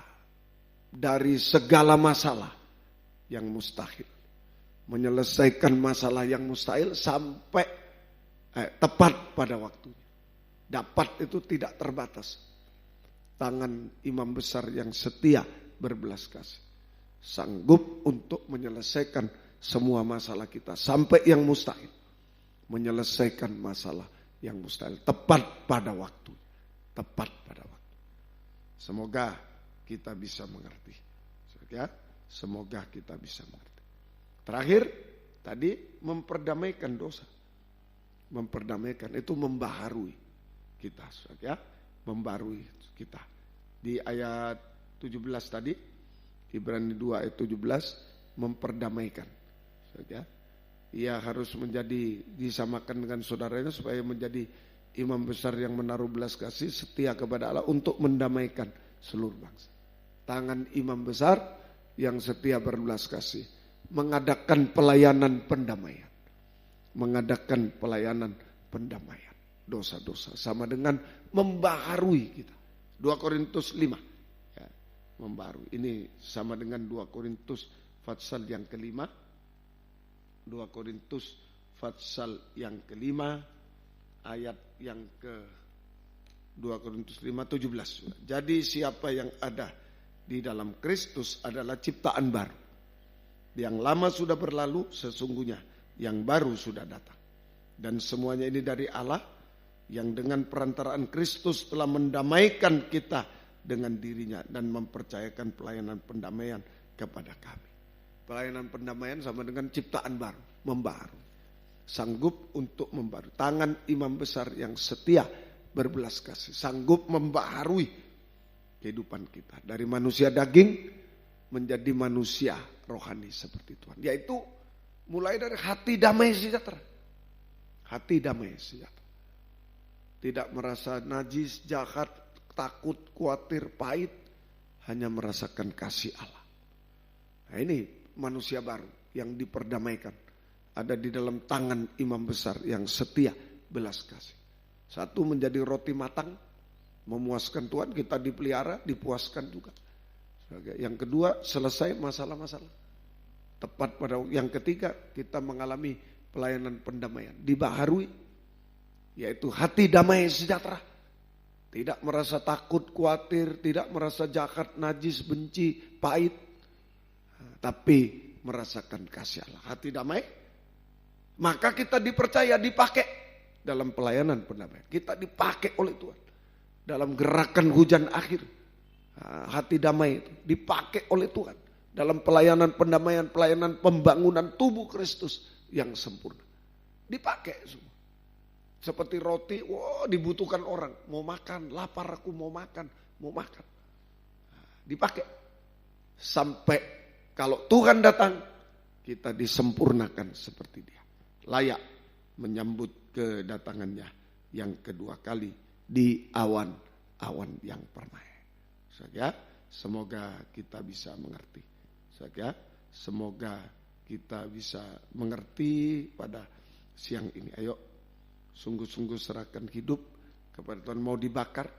dari segala masalah yang mustahil. Menyelesaikan masalah yang mustahil sampai tepat pada waktunya. Dapat itu tidak terbatas. Tangan imam besar yang setia berbelas kasih. Sanggup untuk menyelesaikan semua masalah kita sampai yang mustahil. Menyelesaikan masalah yang mustahil tepat pada waktu. Tepat pada waktu. Semoga kita bisa mengerti. Ya, semoga kita bisa mengerti. Terakhir, tadi memperdamaikan dosa. Memperdamaikan itu membaharui kita. Ya, membaharui kita. Di ayat 17 tadi, Ibrani 2 ayat 17, memperdamaikan. Ya, ia harus disamakan dengan saudaranya supaya menjadi imam besar yang menaruh belas kasih, setia kepada Allah untuk mendamaikan seluruh bangsa. Tangan imam besar yang setia berbelas kasih, mengadakan pelayanan pendamaian. Mengadakan pelayanan pendamaian dosa-dosa, sama dengan membaharui kita. 2 Korintus 5. Ya, membaharui. Ini sama dengan 2 Korintus pasal yang kelima. 2 Korintus pasal yang kelima. Ayat yang ke 2 Korintus 5:17. Jadi siapa yang ada di dalam Kristus adalah ciptaan baru. Yang lama sudah berlalu, sesungguhnya yang baru sudah datang. Dan semuanya ini dari Allah yang dengan perantaraan Kristus telah mendamaikan kita dengan dirinya dan mempercayakan pelayanan pendamaian kepada kami. Pelayanan pendamaian sama dengan ciptaan baru, membaharui. Sanggup untuk membaharui. Tangan imam besar yang setia berbelas kasih, sanggup membaharui kehidupan kita dari manusia daging menjadi manusia rohani seperti Tuhan, yaitu mulai dari hati damai sejahtera. Hati damai sejahtera, tidak merasa najis, jahat, takut, khawatir, pahit, hanya merasakan kasih Allah. Nah ini manusia baru yang diperdamaikan, ada di dalam tangan imam besar yang setia belas kasih. Satu, menjadi roti matang, memuaskan Tuhan, kita dipelihara, dipuaskan juga. Yang kedua, selesai masalah-masalah. Tepat pada yang ketiga, kita mengalami pelayanan pendamaian, dibaharui, yaitu hati damai sejahtera. Tidak merasa takut, khawatir, tidak merasa jahat, najis, benci, pahit, tapi merasakan kasih Allah. Hati damai, maka kita dipercaya, dipakai dalam pelayanan pendamaian. Kita dipakai oleh Tuhan dalam gerakan hujan akhir. Hati damai itu dipakai oleh Tuhan dalam pelayanan pendamaian, pelayanan pembangunan tubuh Kristus yang sempurna. Dipakai semua. Seperti roti, dibutuhkan orang. Mau makan, lapar aku mau makan, mau makan. Dipakai. Sampai kalau Tuhan datang, kita disempurnakan seperti Dia. Layak menyambut kedatangannya yang kedua kali di awan-awan yang permai. Ya, semoga kita bisa mengerti. Ya, semoga kita bisa mengerti pada siang ini. Ayo, sungguh-sungguh serahkan hidup kepada Tuhan. Mau dibakar,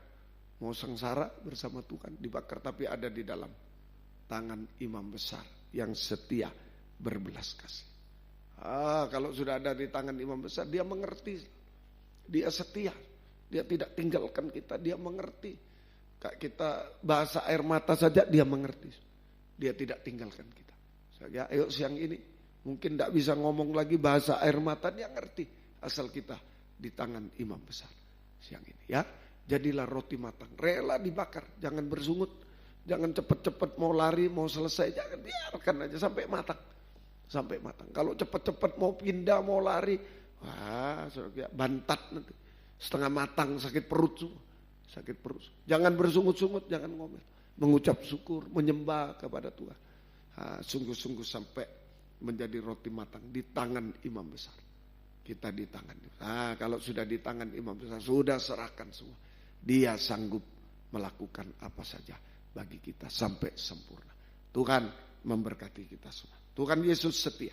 mau sengsara bersama Tuhan, dibakar, tapi ada di dalam tangan imam besar yang setia berbelas kasih. Kalau sudah ada di tangan imam besar, dia mengerti, dia setia, dia tidak tinggalkan kita, dia mengerti. Kak kita bahasa air mata saja dia mengerti. Dia tidak tinggalkan kita. Saya ayo siang ini mungkin tidak bisa ngomong lagi bahasa air mata, dia ngerti. Asal kita di tangan imam besar siang ini ya. Jadilah roti matang, rela dibakar, jangan bersungut, jangan cepat-cepat mau lari, mau selesai, jangan, biarkan aja sampai matang. Sampai matang. Kalau cepat-cepat mau pindah, mau lari, wah, bantat nanti. Setengah matang, sakit perut semua. Sakit perut. Jangan bersungut-sungut, jangan ngomel. Mengucap syukur, menyembah kepada Tuhan. Sungguh-sungguh sampai menjadi roti matang di tangan imam besar. Kita di tangan. Kalau sudah di tangan imam besar, sudah serahkan semua. Dia sanggup melakukan apa saja bagi kita sampai sempurna. Tuhan memberkati kita semua. Tuhan Yesus setia.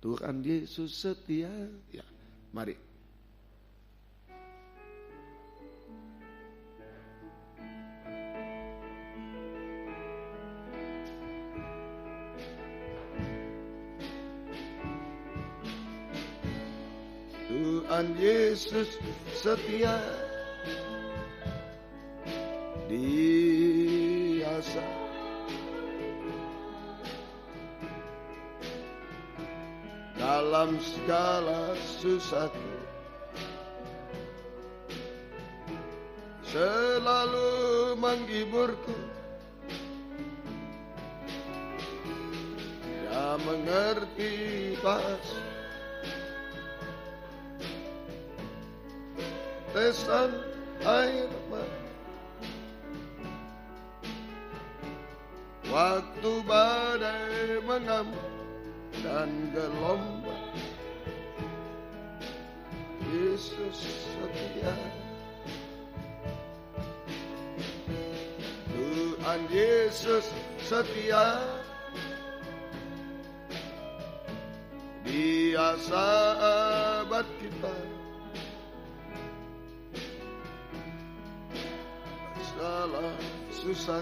Tuhan Yesus setia. Ya, mari. Tuhan Yesus setia, Dia dalam segala susahku, selalu menghiburku. Dia mengerti bahasa tetesan air mata, waktu badai mengamuk dan gelombang. Yesus setia, Tuhan Yesus setia, Dia sahabat kita. Masalah susah,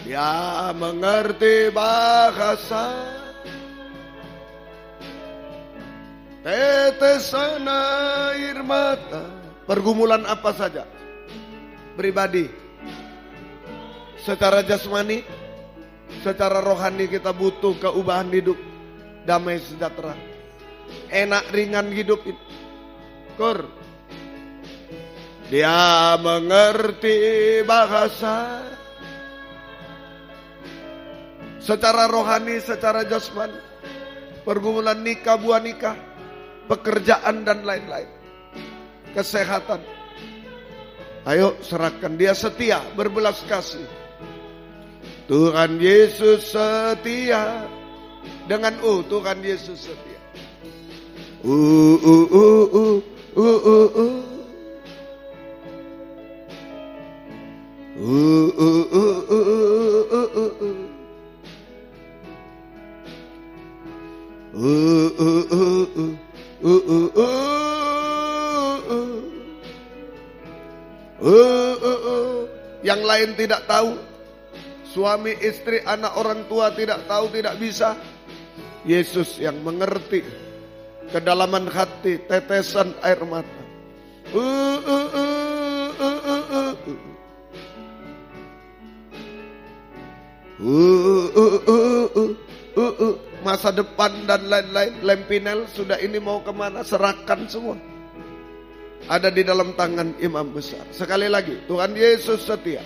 Dia mengerti bahasa tetesan air mata. Pergumulan apa saja, pribadi, secara jasmani, secara rohani kita butuh keubahan hidup, damai sejahtera, enak ringan hidup ini. Dia mengerti bahasa secara rohani, secara jasmani, pergumulan nikah, buah nikah, pekerjaan dan lain-lain, kesehatan. Ayo serahkan, Dia setia, berbelas kasih. Tuhan Yesus setia, dengan Tuhan Yesus setia. Yang lain tidak tahu, suami, istri, anak, orang tua tidak tahu, tidak bisa. Yesus yang mengerti kedalaman hati, tetesan air mata. Masa depan dan lain-lain, lempinel sudah ini mau kemana, serahkan semua. Ada di dalam tangan imam besar. Sekali lagi, Tuhan Yesus setia.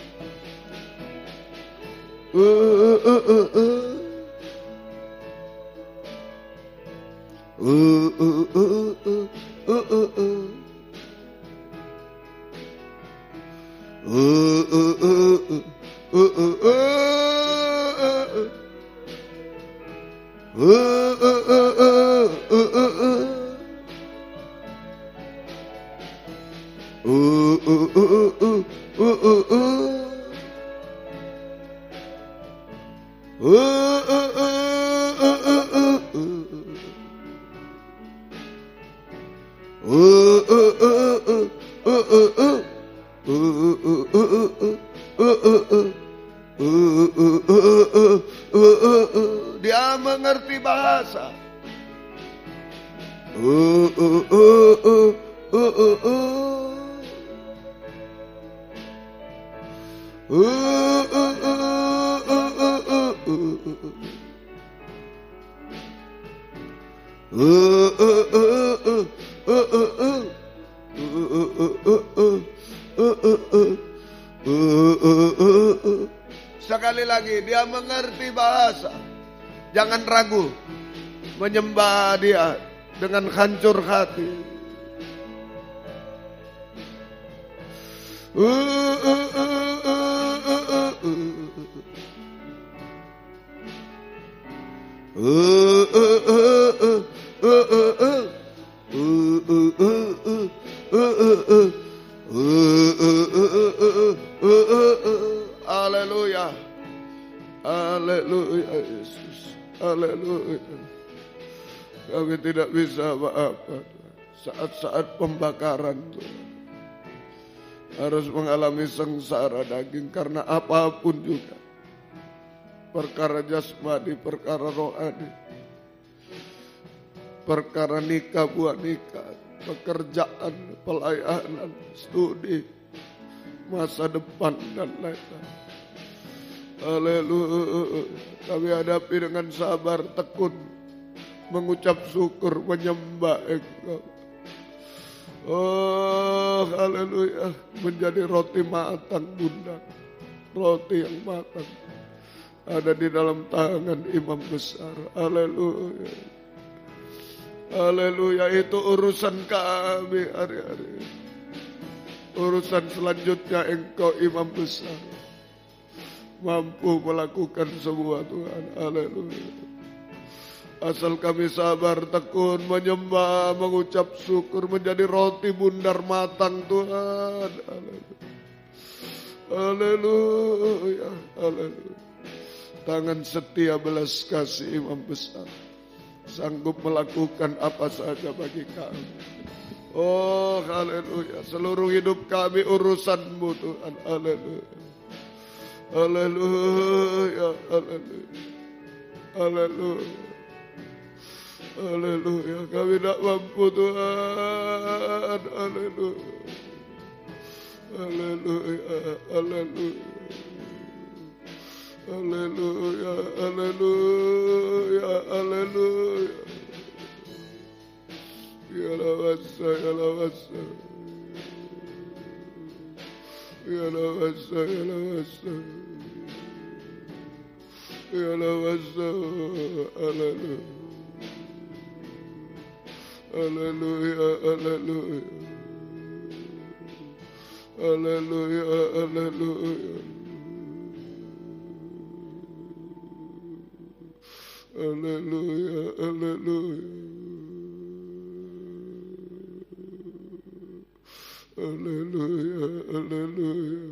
Dia mengerti bahasa. Sekali lagi, dia mengerti bahasa. Jangan ragu menyembah dia dengan hancur hati. Haleluya. Haleluya Yesus. Haleluya. Kami tidak bisa apa-apa. Saat-saat pembakaran Tuhan, harus mengalami sengsara daging karena apapun juga. Perkara jasmani, perkara rohani, perkara nikah, buah nikah, pekerjaan, pelayanan, studi, masa depan dan lain-lain. Haleluya. Kami hadapi dengan sabar, tekun, mengucap syukur, menyembah Engkau. Oh, haleluya. Menjadi roti matang Bunda. Roti yang matang ada di dalam tangan imam besar. Haleluya. Haleluya. Itu urusan kami hari-hari. Urusan selanjutnya Engkau imam besar, mampu melakukan semua Tuhan. Haleluya. Asal kami sabar, tekun, menyembah, mengucap syukur, menjadi roti bundar matang Tuhan. Haleluya. Haleluya. Tangan setia belas kasih imam besar, sanggup melakukan apa saja bagi kami. Oh haleluya. Seluruh hidup kami urusan-Mu Tuhan. Haleluya. Haleluya. Haleluya. Haleluya. Haleluya. Kami tidak mampu Tuhan. Haleluya. Haleluya. Haleluya. Haleluya. Haleluya. Haleluya. Ya lawasa, ya lawasa. Ya lawasa, ya lawasa. Ya lawasa. Haleluya. Haleluya, haleluya. Haleluya, haleluya. Haleluya, haleluya. Haleluya, haleluya.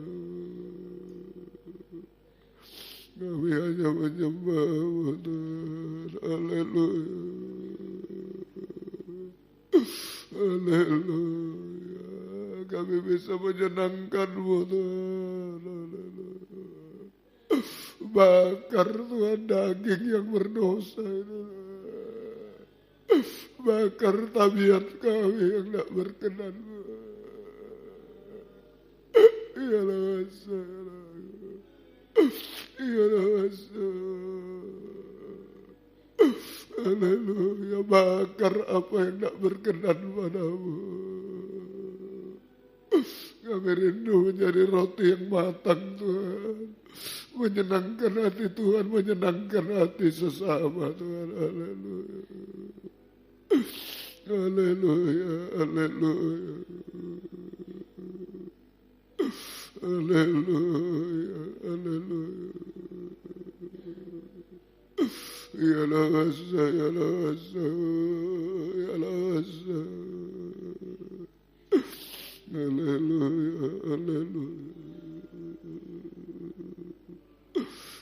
Kami hanya menyembah-Mu Tuhan. Haleluya. Haleluya. Kami bisa menyenangkan-Mu Tuhan. Haleluya. Bakar Tuhan daging yang berdosa itu. Bakar tabiat kami yang tidak berkenan. Ya lawasa, ya lawasa. Haleluya. Bakar apa yang tidak berkenan padamu. Kami rindu menjadi roti yang matang Tuhan, menyenangkan hati Tuhan, menyenangkan hati sesama Tuhan. Haleluya. Haleluya. Haleluya. Haleluya. Haleluya. Ya lawasa, ya lawasa, ya lawasa. Haleluya, haleluya.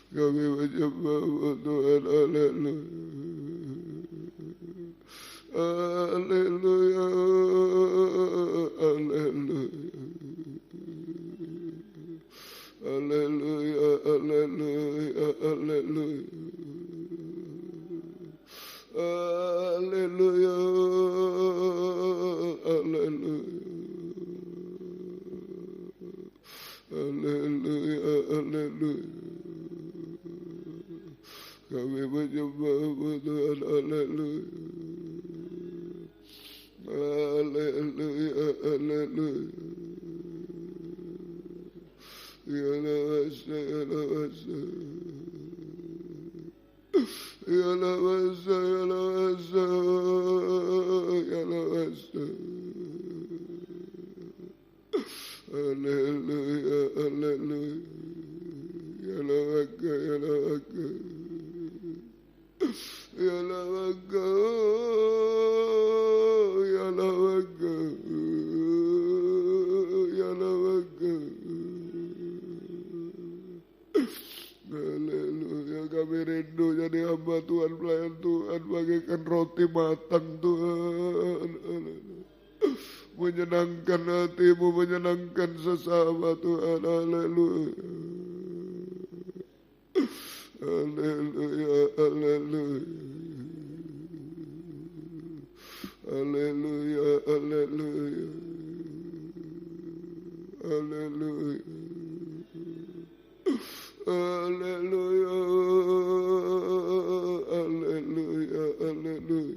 Kami menyembah-Mu Tuhan. Haleluya. Haleluya. Haleluya. Haleluya, haleluya, haleluya. Haleluya. Haleluya. Haleluya. Haleluya. Kami menyembah Tuhan. Haleluya. Haleluya. Haleluya. Ya lawasa, ya lawasa. Ya lawasa, ya lawasa. Ya lawasa. Haleluya, haleluya. Ya lawaka, ya lawaka. Ya lawaka, ya lawaka. Ya lawaka. Haleluya, kami rindu jadi hamba Tuhan, pelayan Tuhan, bagaikan roti matang Tuhan. Menyenangkan hatimu, menyenangkan sesama Tuhan. Haleluya. Haleluya, haleluya. Haleluya, haleluya. Haleluya. Haleluya, haleluya, haleluya.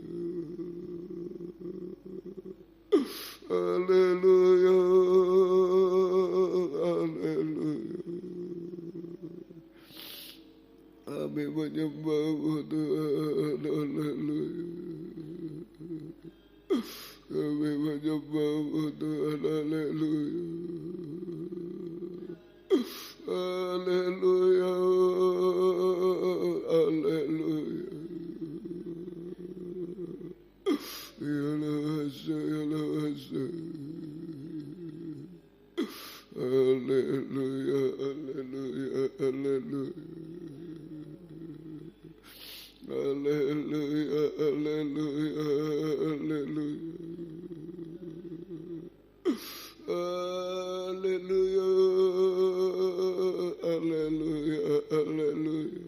Haleluya, haleluya. Kami menyembah Tuhan, haleluya. Kami menyembah Tuhan, haleluya. Haleluya, haleluya. Ya lawasa, ya lawasa. Haleluya, haleluya, haleluya. Haleluya, haleluya, haleluya. Haleluya, haleluya, haleluya.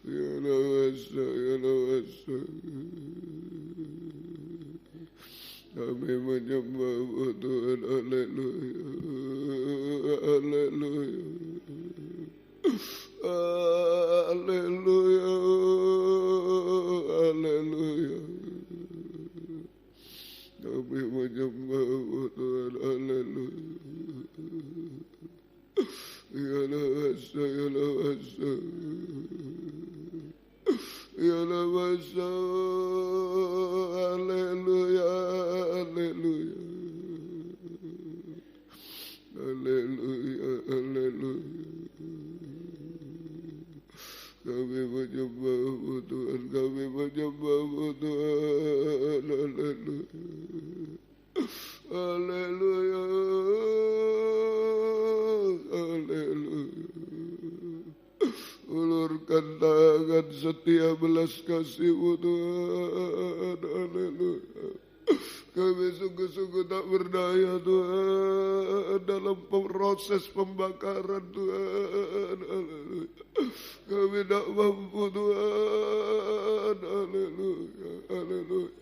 Ya lawasa, ya lawasa. Kami menyembah Tuhan, haleluya, haleluya. Haleluya, haleluya. Kami menyembah Tuhan, haleluya. Ya lawasa, ya lawasa. Ya lawasa, haleluya, haleluya. Haleluya, haleluya. Kami menyembah Tuhan, kami menyembah Tuhan, haleluya. Haleluya, haleluya. Ulurkan tangan setia belas kasih-Mu Tuhan, haleluya. Kami sungguh-sungguh tak berdaya Tuhan dalam proses pembakaran Tuhan, haleluya. Kami tak mampu Tuhan, haleluya, haleluya.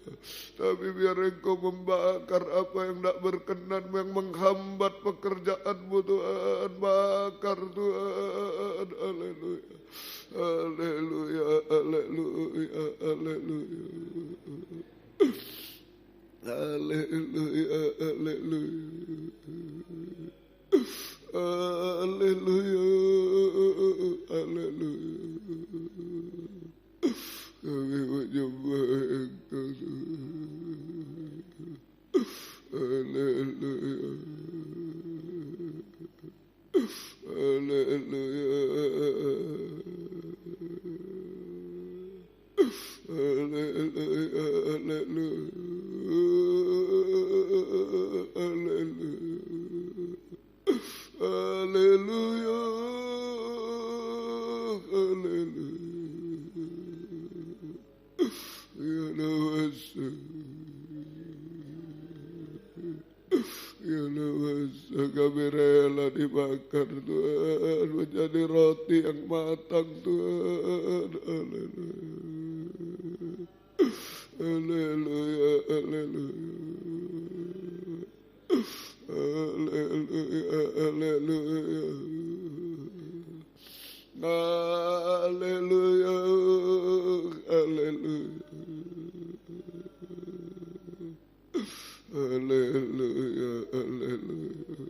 Tapi biar Engkau membakar apa yang tak berkenan, yang menghambat pekerjaan-Mu Tuhan. Bakar Tuhan, haleluya. Haleluya, haleluya, haleluya. Haleluya, haleluya. Haleluya, haleluya. Kami menyembah Engkau Tuhan. Haleluya. Haleluya. Haleluya, haleluya. Haleluya. Haleluya. Haleluya. Ya lawasa. Ya lawasa, kami rela dibakar Tuhan, menjadi roti yang matang Tuhan. Haleluya, haleluya, haleluya, haleluya, haleluya, haleluya, haleluya, haleluya.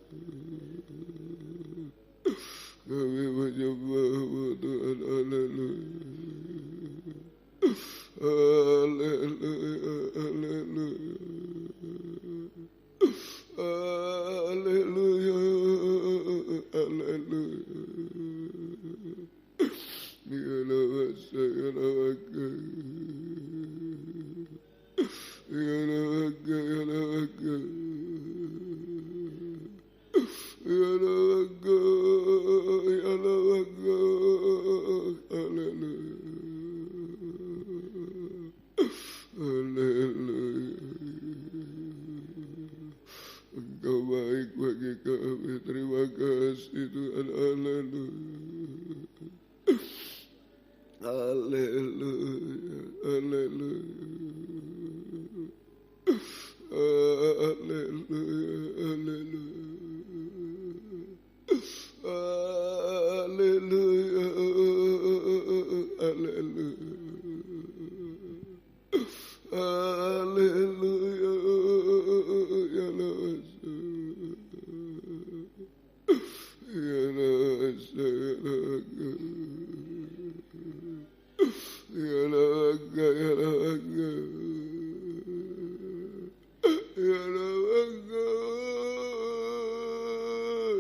Kami menyembah-Mu Tuhan, haleluya, haleluya, haleluya, haleluya, haleluya. Ya Namaste, ya Namaste, ya Namaste, ya Namaste, ya Namaste, ya Namaste, haleluya, haleluya. Engkau baik bagi kami, terima kasih Tuhan, haleluya, haleluya, haleluya, haleluya, haleluya, haleluya, haleluya, haleluya, ya Namaste, ya Namaste, ya Namaste, ya Namaste, ya Namaste,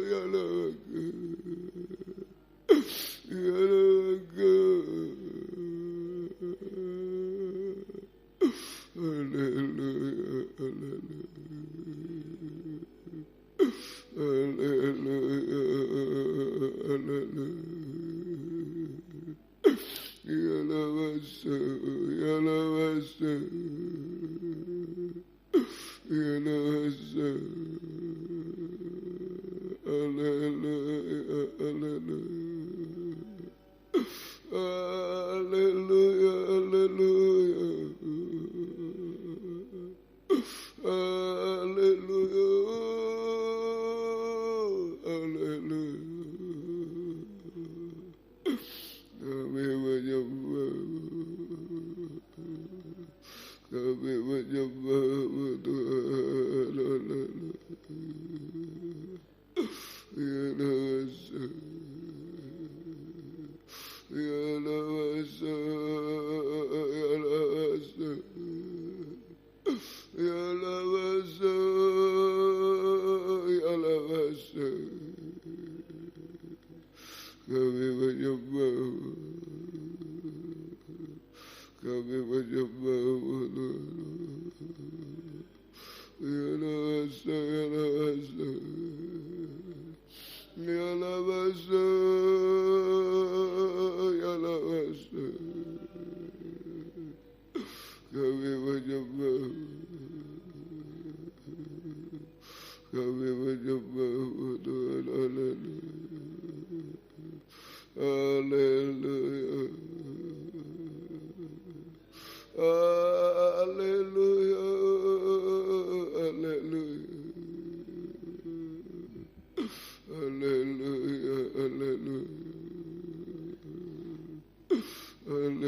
ya Namaste, ya Namaste, haleluya, haleluya, haleluya, haleluya. Ya Namaste, ya Namaste, ya Namaste, haleluya, haleluya, haleluya, haleluya, haleluya, haleluya. Kami menyembah-Mu Tuhan, haleluya, ya Namaste, ya Namaste, ya Namaste, ya Namaste, ya Namaste. Kami menyembah-Mu, kami menyembah-Mu Tuhan. Ya Namaste, ya Namaste, ya Namaste, ya Namaste. Kami menyembah-Mu, kami menyembah-Mu Tuhan, haleluya, haleluya, haleluya, haleluya, haleluya, haleluya,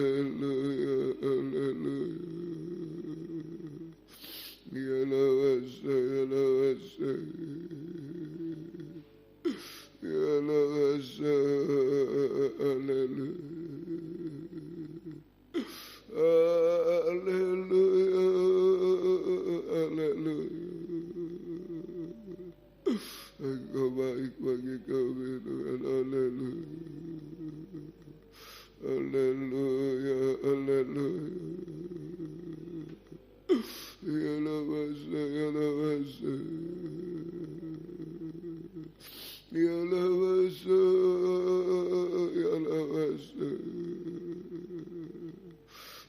haleluya, haleluya. Ya Namaste, ya Namaste, ya Namaste, haleluya, haleluya, haleluya. Engkau baik bagi kami Tuhan, haleluya, haleluya, haleluya. Ya Namaste, ya Namaste, ya Namaste, ya Namaste.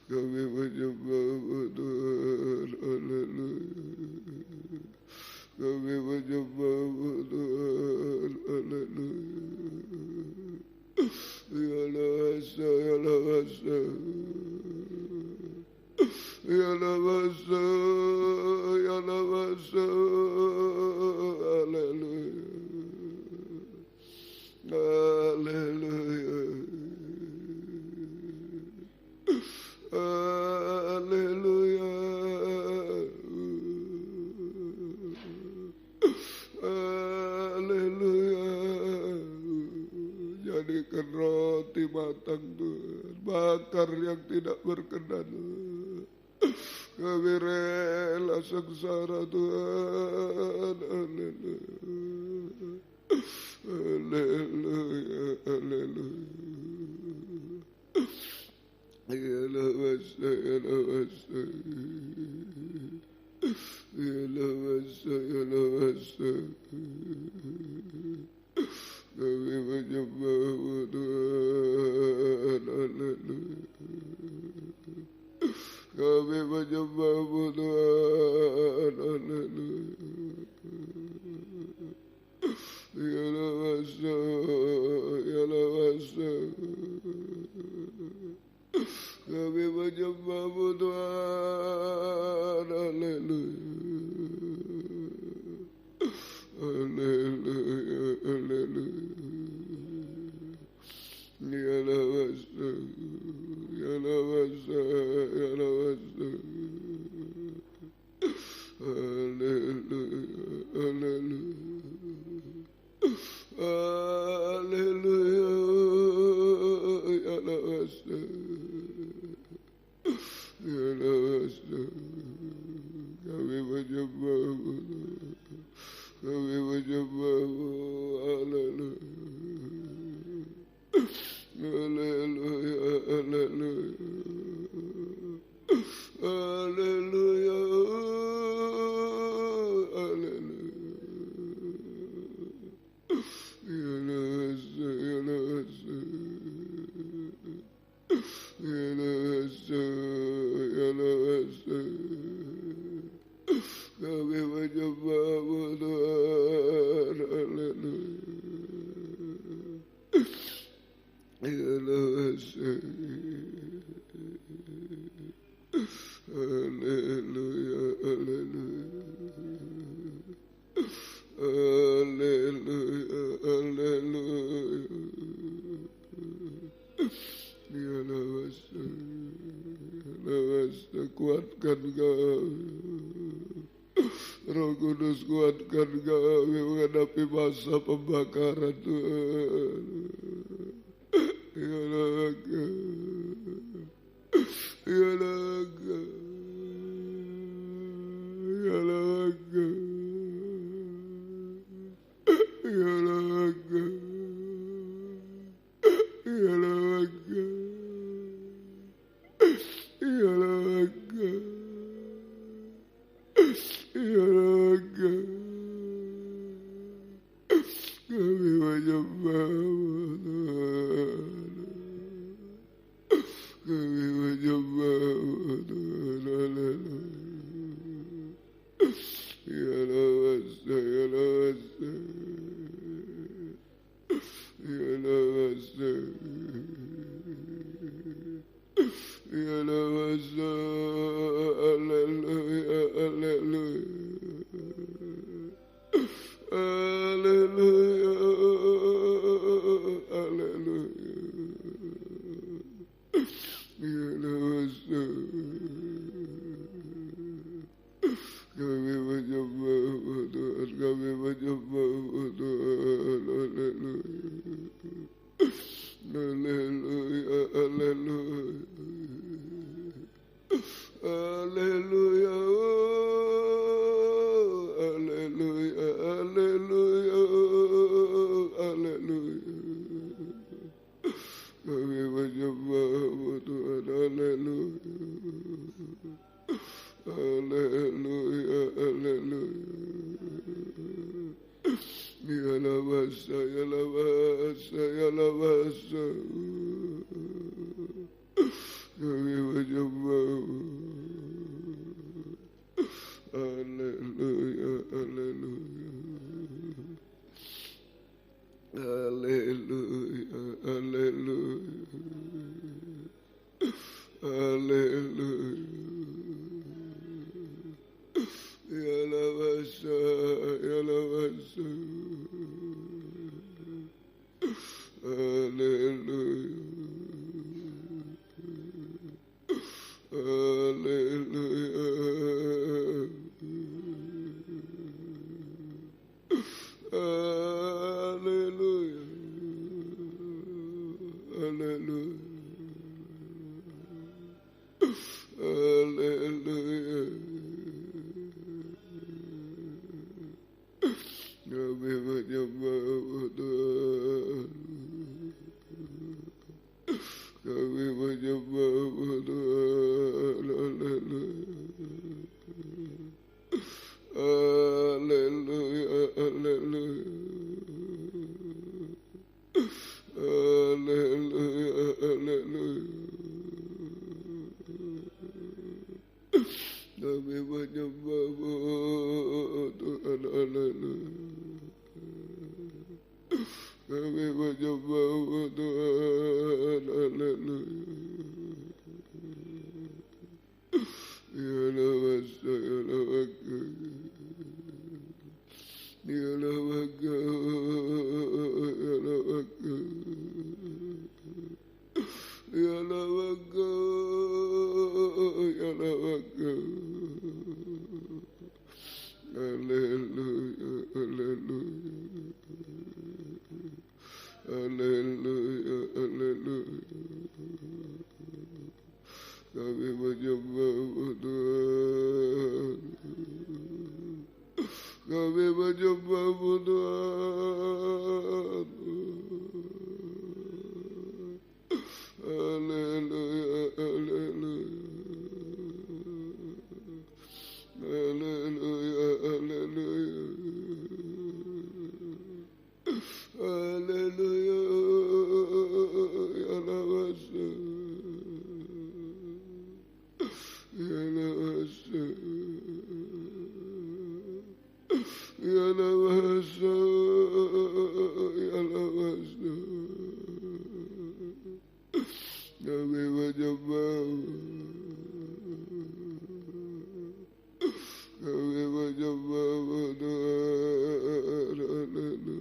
Kami menyembah-Mu Tuhan, haleluya, kami menyembah-Mu Tuhan, haleluya. Jadikan roti matang Tuhan, bakar yang tidak berkenan. Kami rela sengsara Tuhan. Haleluya, haleluya. Kami menyembah-Mu Tuhan, haleluya. Kami menyembah-Mu Tuhan, haleluya. Ya Lawasa, ya Lawasa. Kami menyembah-Mu Tuhan, haleluya. Haleluya, haleluya. Ya Lawasa, ya Lawasa, ya Lawasa. Haleluya, haleluya. Haleluya, ya Lawasa. Ya Lawasa. Kami menyembah-Mu, kami menyembah-Mu, haleluya. Haleluya, haleluya. Haleluya, haleluya. Ya Lawasa, ya Lawasa. Ya Lawasa, ya Lawasa. Kami menyembah-Mu Tuhan, haleluya. Ya Lawasa. Haleluya, haleluya. Haleluya, haleluya. Ya Lawasa, ya Lawasa, kuatkan kami. Roh Kudus, kuatkan kami menghadapi masa pembakaran Tuhan. Ya Laga, ya Laga, ya Laga, ya Laga, ya Laga, ya Laga, ya Laga. Kami menyembah-Mu Tuhan. Kami menyembah-Mu Tuhan, haleluya. Ya Lawasa, ya Lawasa. Ya Lawasa. Ya Lawasa, haleluya, haleluya. Haleluya, haleluya. Ya Lawasa. Kami menyembah-Mu Tuhan, kami menyembah-Mu Tuhan, haleluya. Haleluya, haleluya. Haleluya, haleluya, haleluya, haleluya. Kami menyembah-Mu Tuhan, haleluya. Haleluya, haleluya. Ya Lawasa, ya Lawasa, ya Lawasa. Kami menyembah-Mu. Haleluya, haleluya. Haleluya, haleluya. Haleluya. Ya lawasa, ya lawasa. Haleluya. Haleluya. Haleluya. Haleluya. Haleluya. Kami menyembah Tuhan. Kami menyembah Tuhan. Haleluya. Haleluya. Haleluya. Haleluya. Kami menyembah Tuhan. Haleluya. Kami menyembah Tuhan. Haleluya. Ya lawasa, ya lawaka. Ya lawaka, ya lawaka. Ya lawaka, ya lawaka. Haleluya, haleluya. Haleluya, haleluya. Kami menyembah Tuhan. Kami menyembah Tuhan. Haleluya, haleluya. Haleluya, haleluya. Haleluya, ya lawasa. Ya lawasa. Ya lawasa. Ya lawasa. Kami menyembah. Kami menyembah Tuhan. Haleluya.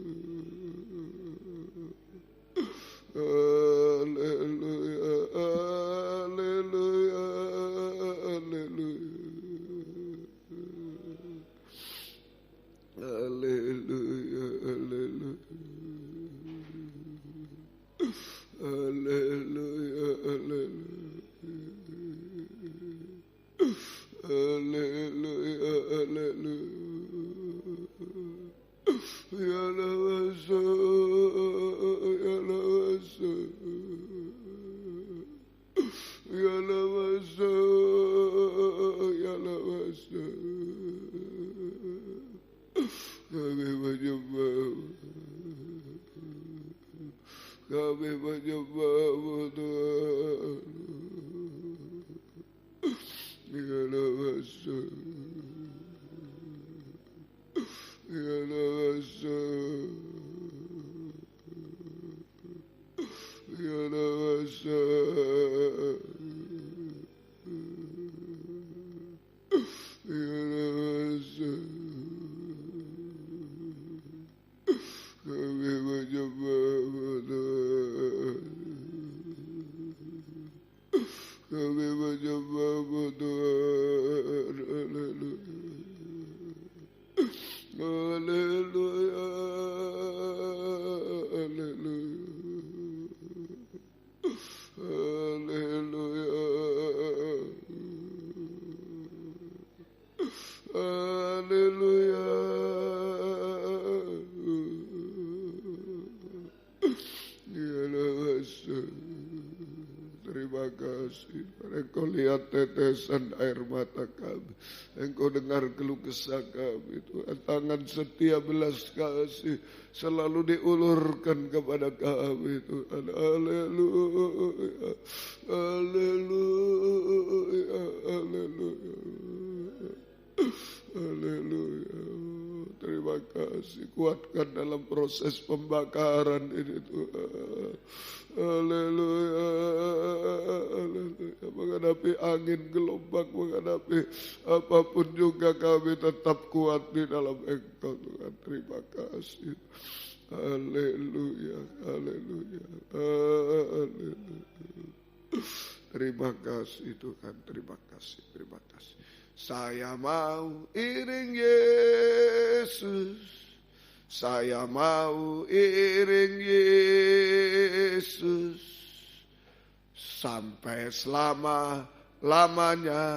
Haleluya. Haleluya. Haleluya. Haleluya. Haleluya. Haleluya. Haleluya. Ya lawasa, ya lawasa. Ya lawasa, ya lawasa. Kami menyembah. Kami menyembah Tuhan. Ya lawasa. Ya lawasa. Ya lawasa. Ya lawasa. Kami menyembah Tuhan. Kami menyembah Tuhan. Haleluya. Haleluya. Haleluya. Haleluya. Ya lawasa. Terima kasih. Engkau lihat tetesan air mata kami. Engkau dengar keluh kesah kami. Tuhan, tangan setia belas kasih selalu diulurkan kepada kami. Tuhan, haleluya. Haleluya. Haleluya. Haleluya. Terima kasih kuatkan dalam proses pembakaran ini Tuhan. Haleluya, haleluya. Menghadapi angin, gelombang, menghadapi apapun juga kami tetap kuat di dalam Engkau Tuhan. Terima kasih. Haleluya, haleluya, haleluya. Terima kasih Tuhan, terima kasih, terima kasih. Saya mau iring Yesus, saya mau iring Yesus sampai selama-lamanya.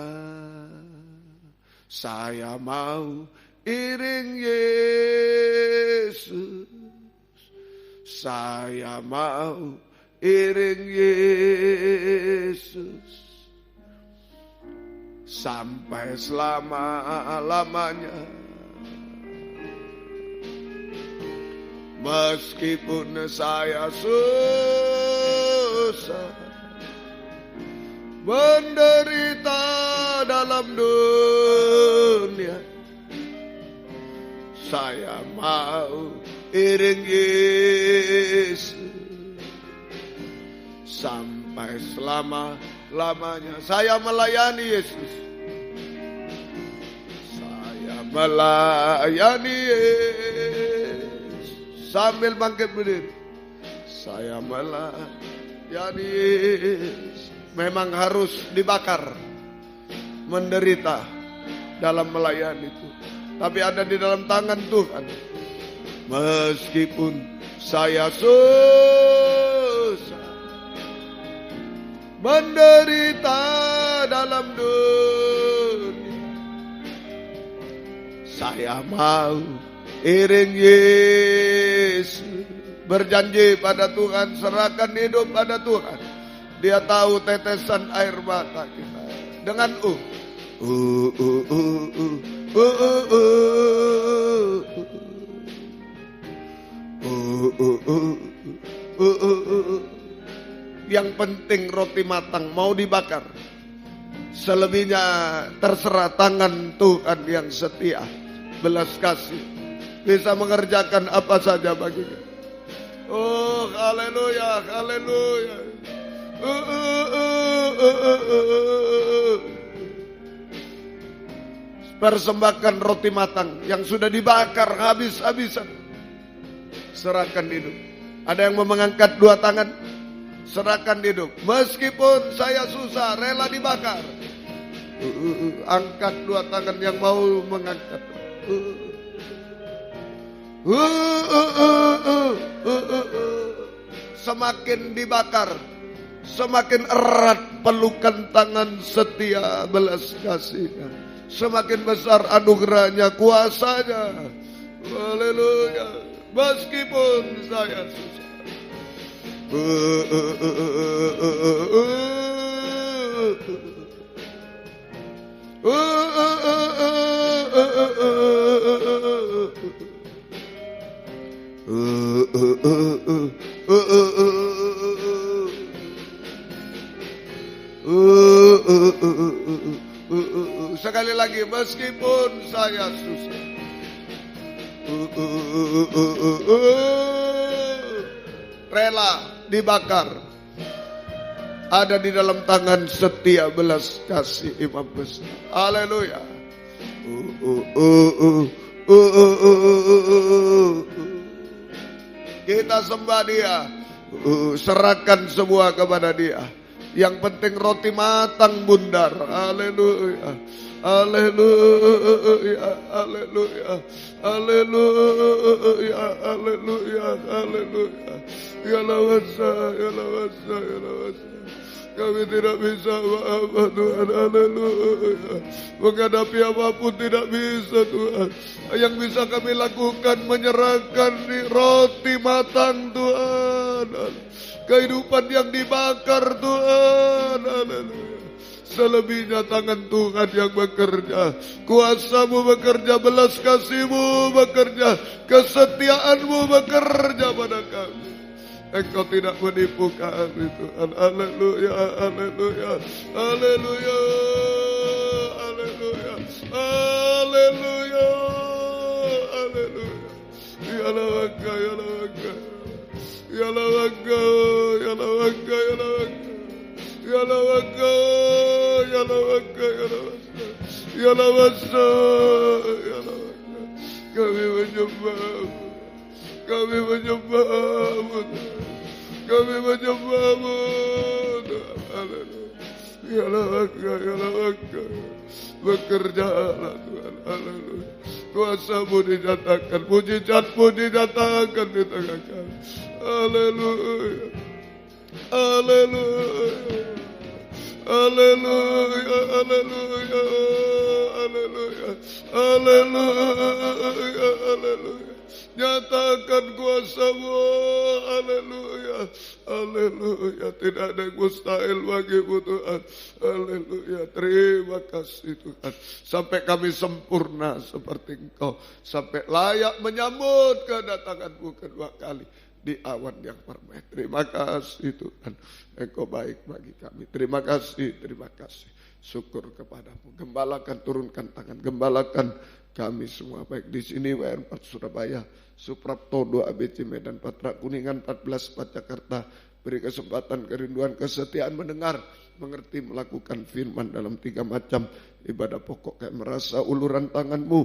Saya mau iring Yesus, saya mau iring Yesus sampai selama-lamanya. Meskipun saya susah menderita dalam dunia, saya mau iring Yesus sampai selama-lamanya. Saya melayani Yesus, saya melayani Yesus. Sambil bangkit berdiri, saya melayani Yesus. Memang harus dibakar, menderita dalam melayani itu, tapi ada di dalam tangan Tuhan. Meskipun saya susah menderita dalam dunia, saya mau iring Yesus. Berjanji pada Tuhan, serahkan hidup pada Tuhan. Dia tahu tetesan air mata kita. Dengan yang penting roti matang mau dibakar. Selebihnya terserah tangan Tuhan yang setia, belas kasih, bisa mengerjakan apa saja baginya. Oh haleluya, haleluya. Persembahkan roti matang yang sudah dibakar habis-habisan. Serahkan hidup. Ada yang mau mengangkat dua tangan? Serahkan hidup. Meskipun saya susah, rela dibakar. Angkat dua tangan yang mau mengangkat. Semakin dibakar, semakin erat pelukan tangan setia belas kasihnya, semakin besar anugerahnya, kuasanya. Haleluya. Meskipun saya susah, sekali lagi, meskipun saya susah, rela dibakar, ada di dalam tangan setia belas kasih Imam besar. Haleluya. Kita sembah Dia, serahkan semua kepada Dia. Yang penting roti matang bundar. Haleluya, haleluya, haleluya, haleluya, haleluya, haleluya. Ya lawasa, ya lawasa, ya lawasa. Kami tidak bisa apa Tuhan, haleluya. Menghadapi apapun tidak bisa Tuhan. Yang bisa kami lakukan menyerahkan roti matang Tuhan. Kehidupan yang dibakar Tuhan, haleluya. Selebihnya tangan Tuhan yang bekerja. Kuasa-Mu bekerja, belas kasih-Mu bekerja, kesetiaan-Mu bekerja pada kami. Engkau tidak menipu kami Tuhan. Haleluya, haleluya, haleluya, haleluya, haleluya, haleluya. Kami menyembah-Mu. Kami menyembah-Mu. Kami menyembah-Mu. Haleluya. Bekerjalah Tuhan. Haleluya. Kuasa-Mu dinyatakan, mujizat-Mu dinyatakan di tengah kami. Haleluya. Haleluya. Haleluya. Haleluya. Haleluya. Haleluya. Haleluya. Nyatakan kuasa-Mu. Haleluya. Haleluya. Tidak ada yang mustahil bagi-Mu Tuhan. Haleluya. Terima kasih Tuhan. Sampai kami sempurna seperti Engkau. Sampai layak menyambut kedatangan-Mu kedua kali di awan yang permai. Terima kasih Tuhan. Engkau baik bagi kami. Terima kasih. Terima kasih. Syukur kepadamu. Gembalakan, turunkan tangan. Gembalakan kami semua. Baik di sini WR4 Surabaya, Suprapto 2 ABC Medan, Patra Kuningan 14 Jakarta. Beri kesempatan, kerinduan, kesetiaan mendengar, mengerti, melakukan firman dalam 3 macam ibadah pokok. Kayak merasa uluran tangan-Mu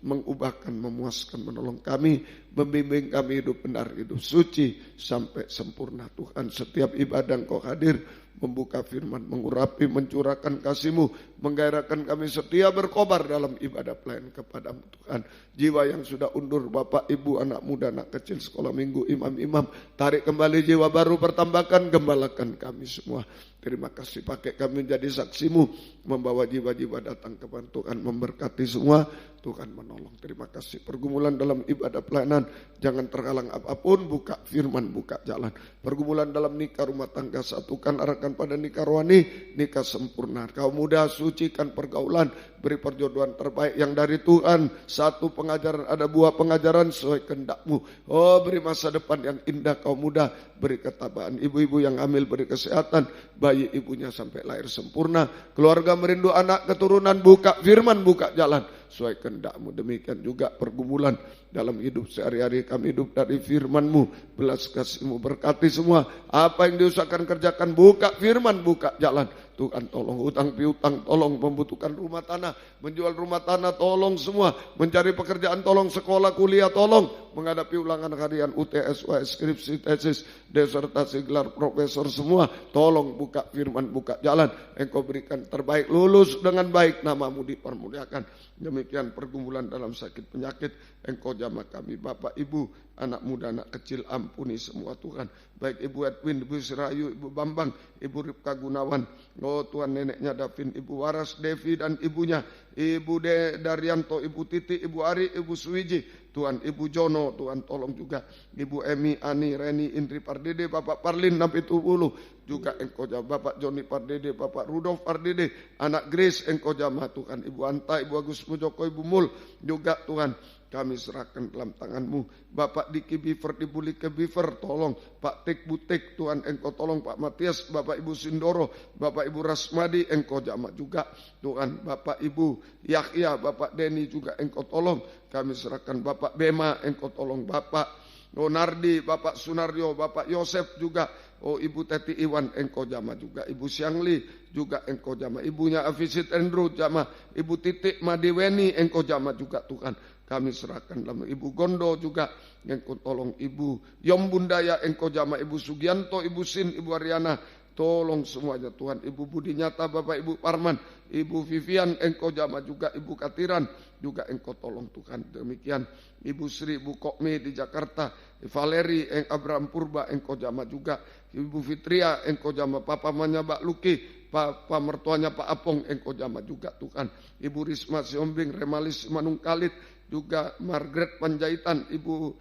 mengubahkan, memuaskan, menolong kami, membimbing kami hidup benar, hidup suci sampai sempurna Tuhan. Setiap ibadah Engkau hadir, membuka firman, mengurapi, mencurahkan kasih-Mu, menggairahkan kami setia berkobar dalam ibadah pelayan kepada-Mu Tuhan. Jiwa yang sudah undur, Bapak, Ibu, anak muda, anak kecil, sekolah minggu, imam-imam, tarik kembali jiwa baru, pertambahkan, gembalakan kami semua. Terima kasih, pakai kami menjadi saksi-Mu, membawa jiwa-jiwa datang kepada Tuhan, memberkati semua, Tuhan menolong. Terima kasih. Pergumulan dalam ibadah pelayanan, jangan terhalang apapun, buka firman, buka jalan. Pergumulan dalam nikah rumah tangga, satukan, arahkan pada nikah rohani, nikah sempurna. Kaum muda, sucikan pergaulan, beri perjodohan terbaik yang dari Tuhan. Satu pengajaran, ada buah pengajaran sesuai kehendak-Mu. Oh, beri masa depan yang indah kaum muda, beri ketabahan. Ibu-ibu yang hamil, beri kesehatan, bayi ibunya sampai lahir sempurna. Keluarga merindu anak keturunan, buka firman, buka jalan sesuai kehendak-Mu. Demikian juga pergumulan dalam hidup sehari-hari, kami hidup dari firman-Mu, belas kasih-Mu, berkati semua. Apa yang diusahakan kerjakan, buka firman, buka jalan. Tuhan tolong hutang piutang, tolong membutuhkan rumah tanah, menjual rumah tanah, tolong semua. Mencari pekerjaan, tolong sekolah, kuliah, tolong. Menghadapi ulangan harian, UTS, UAS, skripsi, tesis, disertasi, gelar profesor semua. Tolong buka firman, buka jalan. Engkau berikan terbaik, lulus dengan baik, nama-Mu dipermuliakan. Demikian pergumulan dalam sakit penyakit, Engkau jamah kami. Bapak, Ibu, anak muda, anak kecil, ampuni semua Tuhan. Baik Ibu Edwin, Ibu Sirayu, Ibu Bambang, Ibu Ripka Gunawan, oh Tuhan, neneknya Davin, Ibu Waras, Devi dan ibunya, Ibu Daryanto, Ibu Titi, Ibu Ari, Ibu Suwiji, Tuhan, Ibu Jono, Tuhan tolong juga, Ibu Emi, Ani, Reni, Indri Pardede, Bapak Parlin, Nampitubulu, juga Engkau jamah, Bapak Joni Pardede, Bapak Rudolf Pardede, anak Grace, Engkau jamah Tuhan, Ibu Anta, Ibu Agus Mujoko, Ibu Mul, juga Tuhan, kami serahkan dalam tangan-Mu. Bapak Diki Biver, Ibu Like Biver, tolong. Pak Tik Butik, Tuhan Engkau tolong. Pak Matias, Bapak Ibu Sindoro, Bapak Ibu Rasmadi, Engkau jamah juga. Tuhan, Bapak Ibu Yahya, Bapak Denny juga Engkau tolong. Kami serahkan Bapak Bema, Engkau tolong. Bapak Nardi, Bapak Sunaryo, Bapak Yosef juga. Oh Ibu Teti Iwan, Engkau jamah juga. Ibu Siangli juga Engkau jamah. Ibunya Afisit Andrew jamah. Ibu Titik Madiweni, Engkau jamah juga Tuhan. Kami serahkan dalam Ibu Gondo juga, Engkau tolong. Ibu Yom Bundaya, Engkau jamah. Ibu Sugianto, Ibu Sin, Ibu Ariana, tolong semuanya Tuhan. Ibu Budi Nyata, Bapak Ibu Parman, Ibu Vivian, Engkau jamah juga. Ibu Katiran juga Engkau tolong Tuhan. Demikian Ibu Sri, Ibu Kokme di Jakarta, Valeri, Abraham Purba, Engkau jamah juga. Ibu Fitria, Engkau jamah. Papa Manyabak Luki, Papa mertuanya Pak Apong, Engkau jamah juga Tuhan. Ibu Risma Siombing, Remalis Manungkalit, juga Margaret Panjaitan, Ibu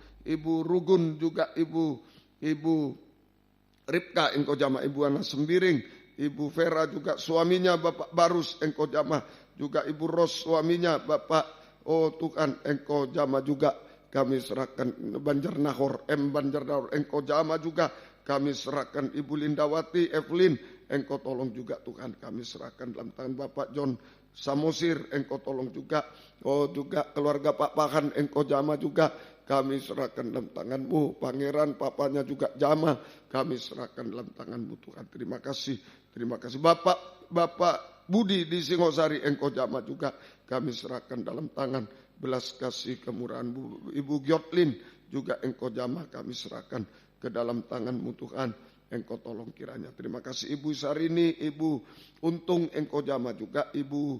Rugun, juga Ibu Ripka, Engkau jamah. Ibu Ana Sembiring, Ibu Vera juga suaminya Bapak Barus, Engkau jamah juga. Ibu Ros suaminya Bapak, oh Tuhan, Engkau jamah juga. Kami serahkan Banjarnahor, Banjarnahor, Engkau jamah juga. Kami serahkan Ibu Lindawati, Evelyn, Engkau tolong juga Tuhan. Kami serahkan dalam tangan Bapak John Samosir, Engkau tolong juga. Oh juga keluarga Pak Pahan, Engkau jamah juga. Kami serahkan dalam tangan-Mu. Pangeran, papanya juga jamah. Kami serahkan dalam tangan-Mu Tuhan. Terima kasih. Terima kasih. Bapak Budi di Singosari engkau jamah juga kami serahkan dalam tangan. Belas kasih kemurahan Ibu Gyotlin juga engkau jamah kami serahkan ke dalam tangan-Mu Tuhan. Engkau tolong kiranya. Terima kasih Ibu Sarini, Ibu Untung engkau jamah juga. Ibu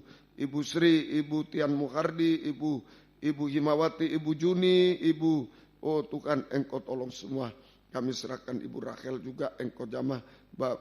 Sri, Ibu Tian Muhardi, Ibu Himawati, Ibu Juni, oh Tuhan engkau tolong semua. Kami serahkan Ibu Rachel juga engkau jamah.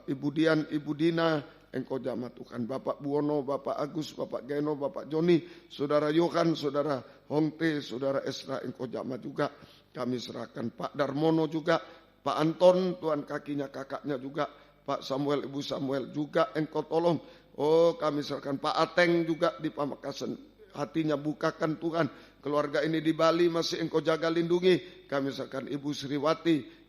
Ibu Dian, Ibu Dina engkau jamah Tuhan. Bapak Buwono, Bapak Agus, Bapak Geno, Bapak Joni, Saudara Yohan, Saudara Hongte, Saudara Esra engkau jamah juga. Kami serahkan Pak Darmono juga, Pak Anton, Tuhan kakinya kakaknya juga. Pak Samuel, Ibu Samuel juga engkau tolong. Oh kami serahkan Pak Ateng juga di Pamekasan. Hatinya bukakan Tuhan. Keluarga ini di Bali masih engkau jaga lindungi. Kami serahkan Ibu Sriwati.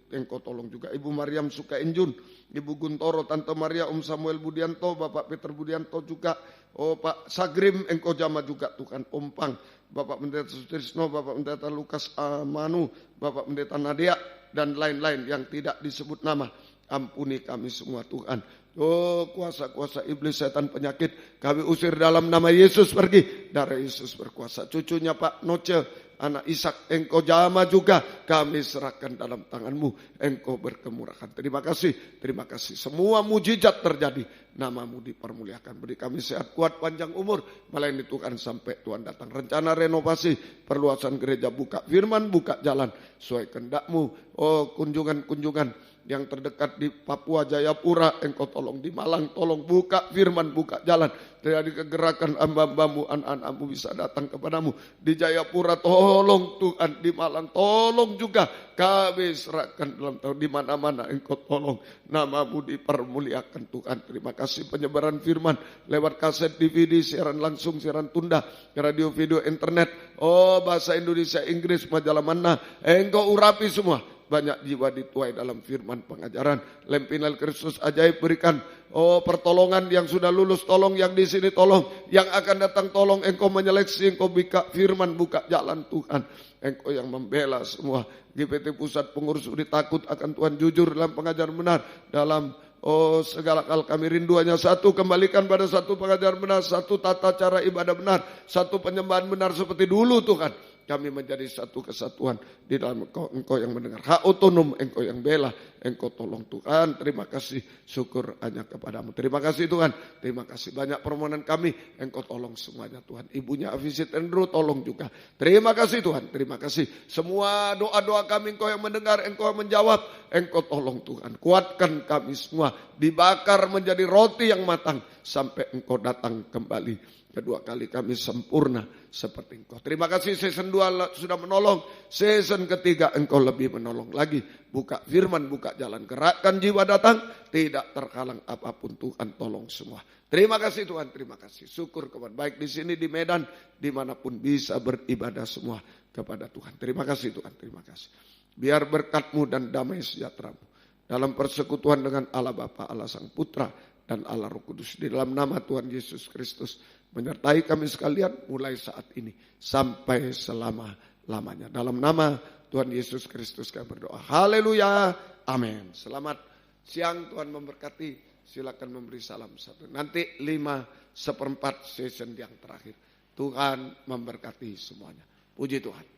Engkau tolong juga Ibu Mariam Sukainjun, Ibu Guntoro, Tante Maria, Samuel Budianto, Bapak Peter Budianto juga. Oh Pak Sagrim engkau jamah juga Tuhan. Ompang, Bapak Pendeta Sutrisno, Bapak Pendeta Lukas Amanu, Bapak Pendeta Nadia dan lain-lain yang tidak disebut nama. Ampuni kami semua Tuhan. Oh kuasa-kuasa iblis, setan, penyakit kami usir dalam nama Yesus, pergi. Darah Yesus berkuasa. Cucunya Pak Noce, anak Ishak engkau jamah juga kami serahkan dalam tangan-Mu. Engkau berkemurahan. Terima kasih, terima kasih. Semua mujizat terjadi, nama-Mu dipermuliakan. Beri kami sehat, kuat, panjang umur, melayani Tuhan sampai Tuhan datang. Rencana renovasi, perluasan gereja, buka firman, buka jalan sesuai kehendak-Mu. Oh kunjungan-kunjungan yang terdekat di Papua Jayapura engkau tolong, di Malang tolong, buka firman, buka jalan. Terjadi kegerakan hamba-Mu, anak-anak-Mu bisa datang kepadamu. Di Jayapura tolong Tuhan, di Malang tolong juga. Kami serahkan dalam tahun di mana-mana engkau tolong. Nama-Mu dipermuliakan Tuhan. Terima kasih penyebaran firman lewat kaset, DVD, siaran langsung, siaran tunda, radio, video, internet. Oh bahasa Indonesia, Inggris, majalah mana engkau urapi semua. Banyak jiwa dituai dalam firman pengajaran. Lempinal Kristus ajaib berikan. Oh pertolongan yang sudah lulus tolong, yang di sini tolong, yang akan datang tolong. Engkau menyeleksi, engkau buka firman, buka jalan Tuhan. Engkau yang membela semua. GPT Pusat Pengurus Uri takut akan Tuhan, jujur dalam pengajaran benar. Dalam segala hal kami rindu hanya satu, kembalikan pada satu pengajaran benar, satu tata cara ibadah benar, satu penyembahan benar seperti dulu Tuhan. Kami menjadi satu kesatuan di dalam Engkau yang mendengar. Hak otonom Engkau yang bela, Engkau tolong Tuhan. Terima kasih, syukur hanya kepadamu. Terima kasih Tuhan, terima kasih. Banyak permohonan kami, Engkau tolong semuanya Tuhan. Ibunya Avisit Andrew tolong juga. Terima kasih Tuhan, terima kasih. Semua doa-doa kami Engkau yang mendengar, Engkau yang menjawab. Engkau tolong Tuhan, kuatkan kami semua. Dibakar menjadi roti yang matang sampai Engkau datang kembali. Kedua kali kami sempurna seperti Engkau. Terima kasih season 2 sudah menolong. Season ketiga Engkau lebih menolong lagi. Buka firman, buka jalan. Gerakkan jiwa datang. Tidak terhalang apapun Tuhan, tolong semua. Terima kasih Tuhan, terima kasih. Syukur kepada baik di sini, di Medan, dimanapun bisa beribadah semua kepada Tuhan. Terima kasih Tuhan, terima kasih. Biar berkat-Mu dan damai sejahtera-Mu dalam persekutuan dengan Allah Bapa, Allah Sang Putra, dan Allah Roh Kudus. Di dalam nama Tuhan Yesus Kristus menyertai kami sekalian mulai saat ini sampai selama-lamanya. Dalam nama Tuhan Yesus Kristus kami berdoa. Haleluya. Amin. Selamat siang, Tuhan memberkati. Silakan memberi salam satu. Nanti 5/4 season yang terakhir. Tuhan memberkati semuanya. Puji Tuhan.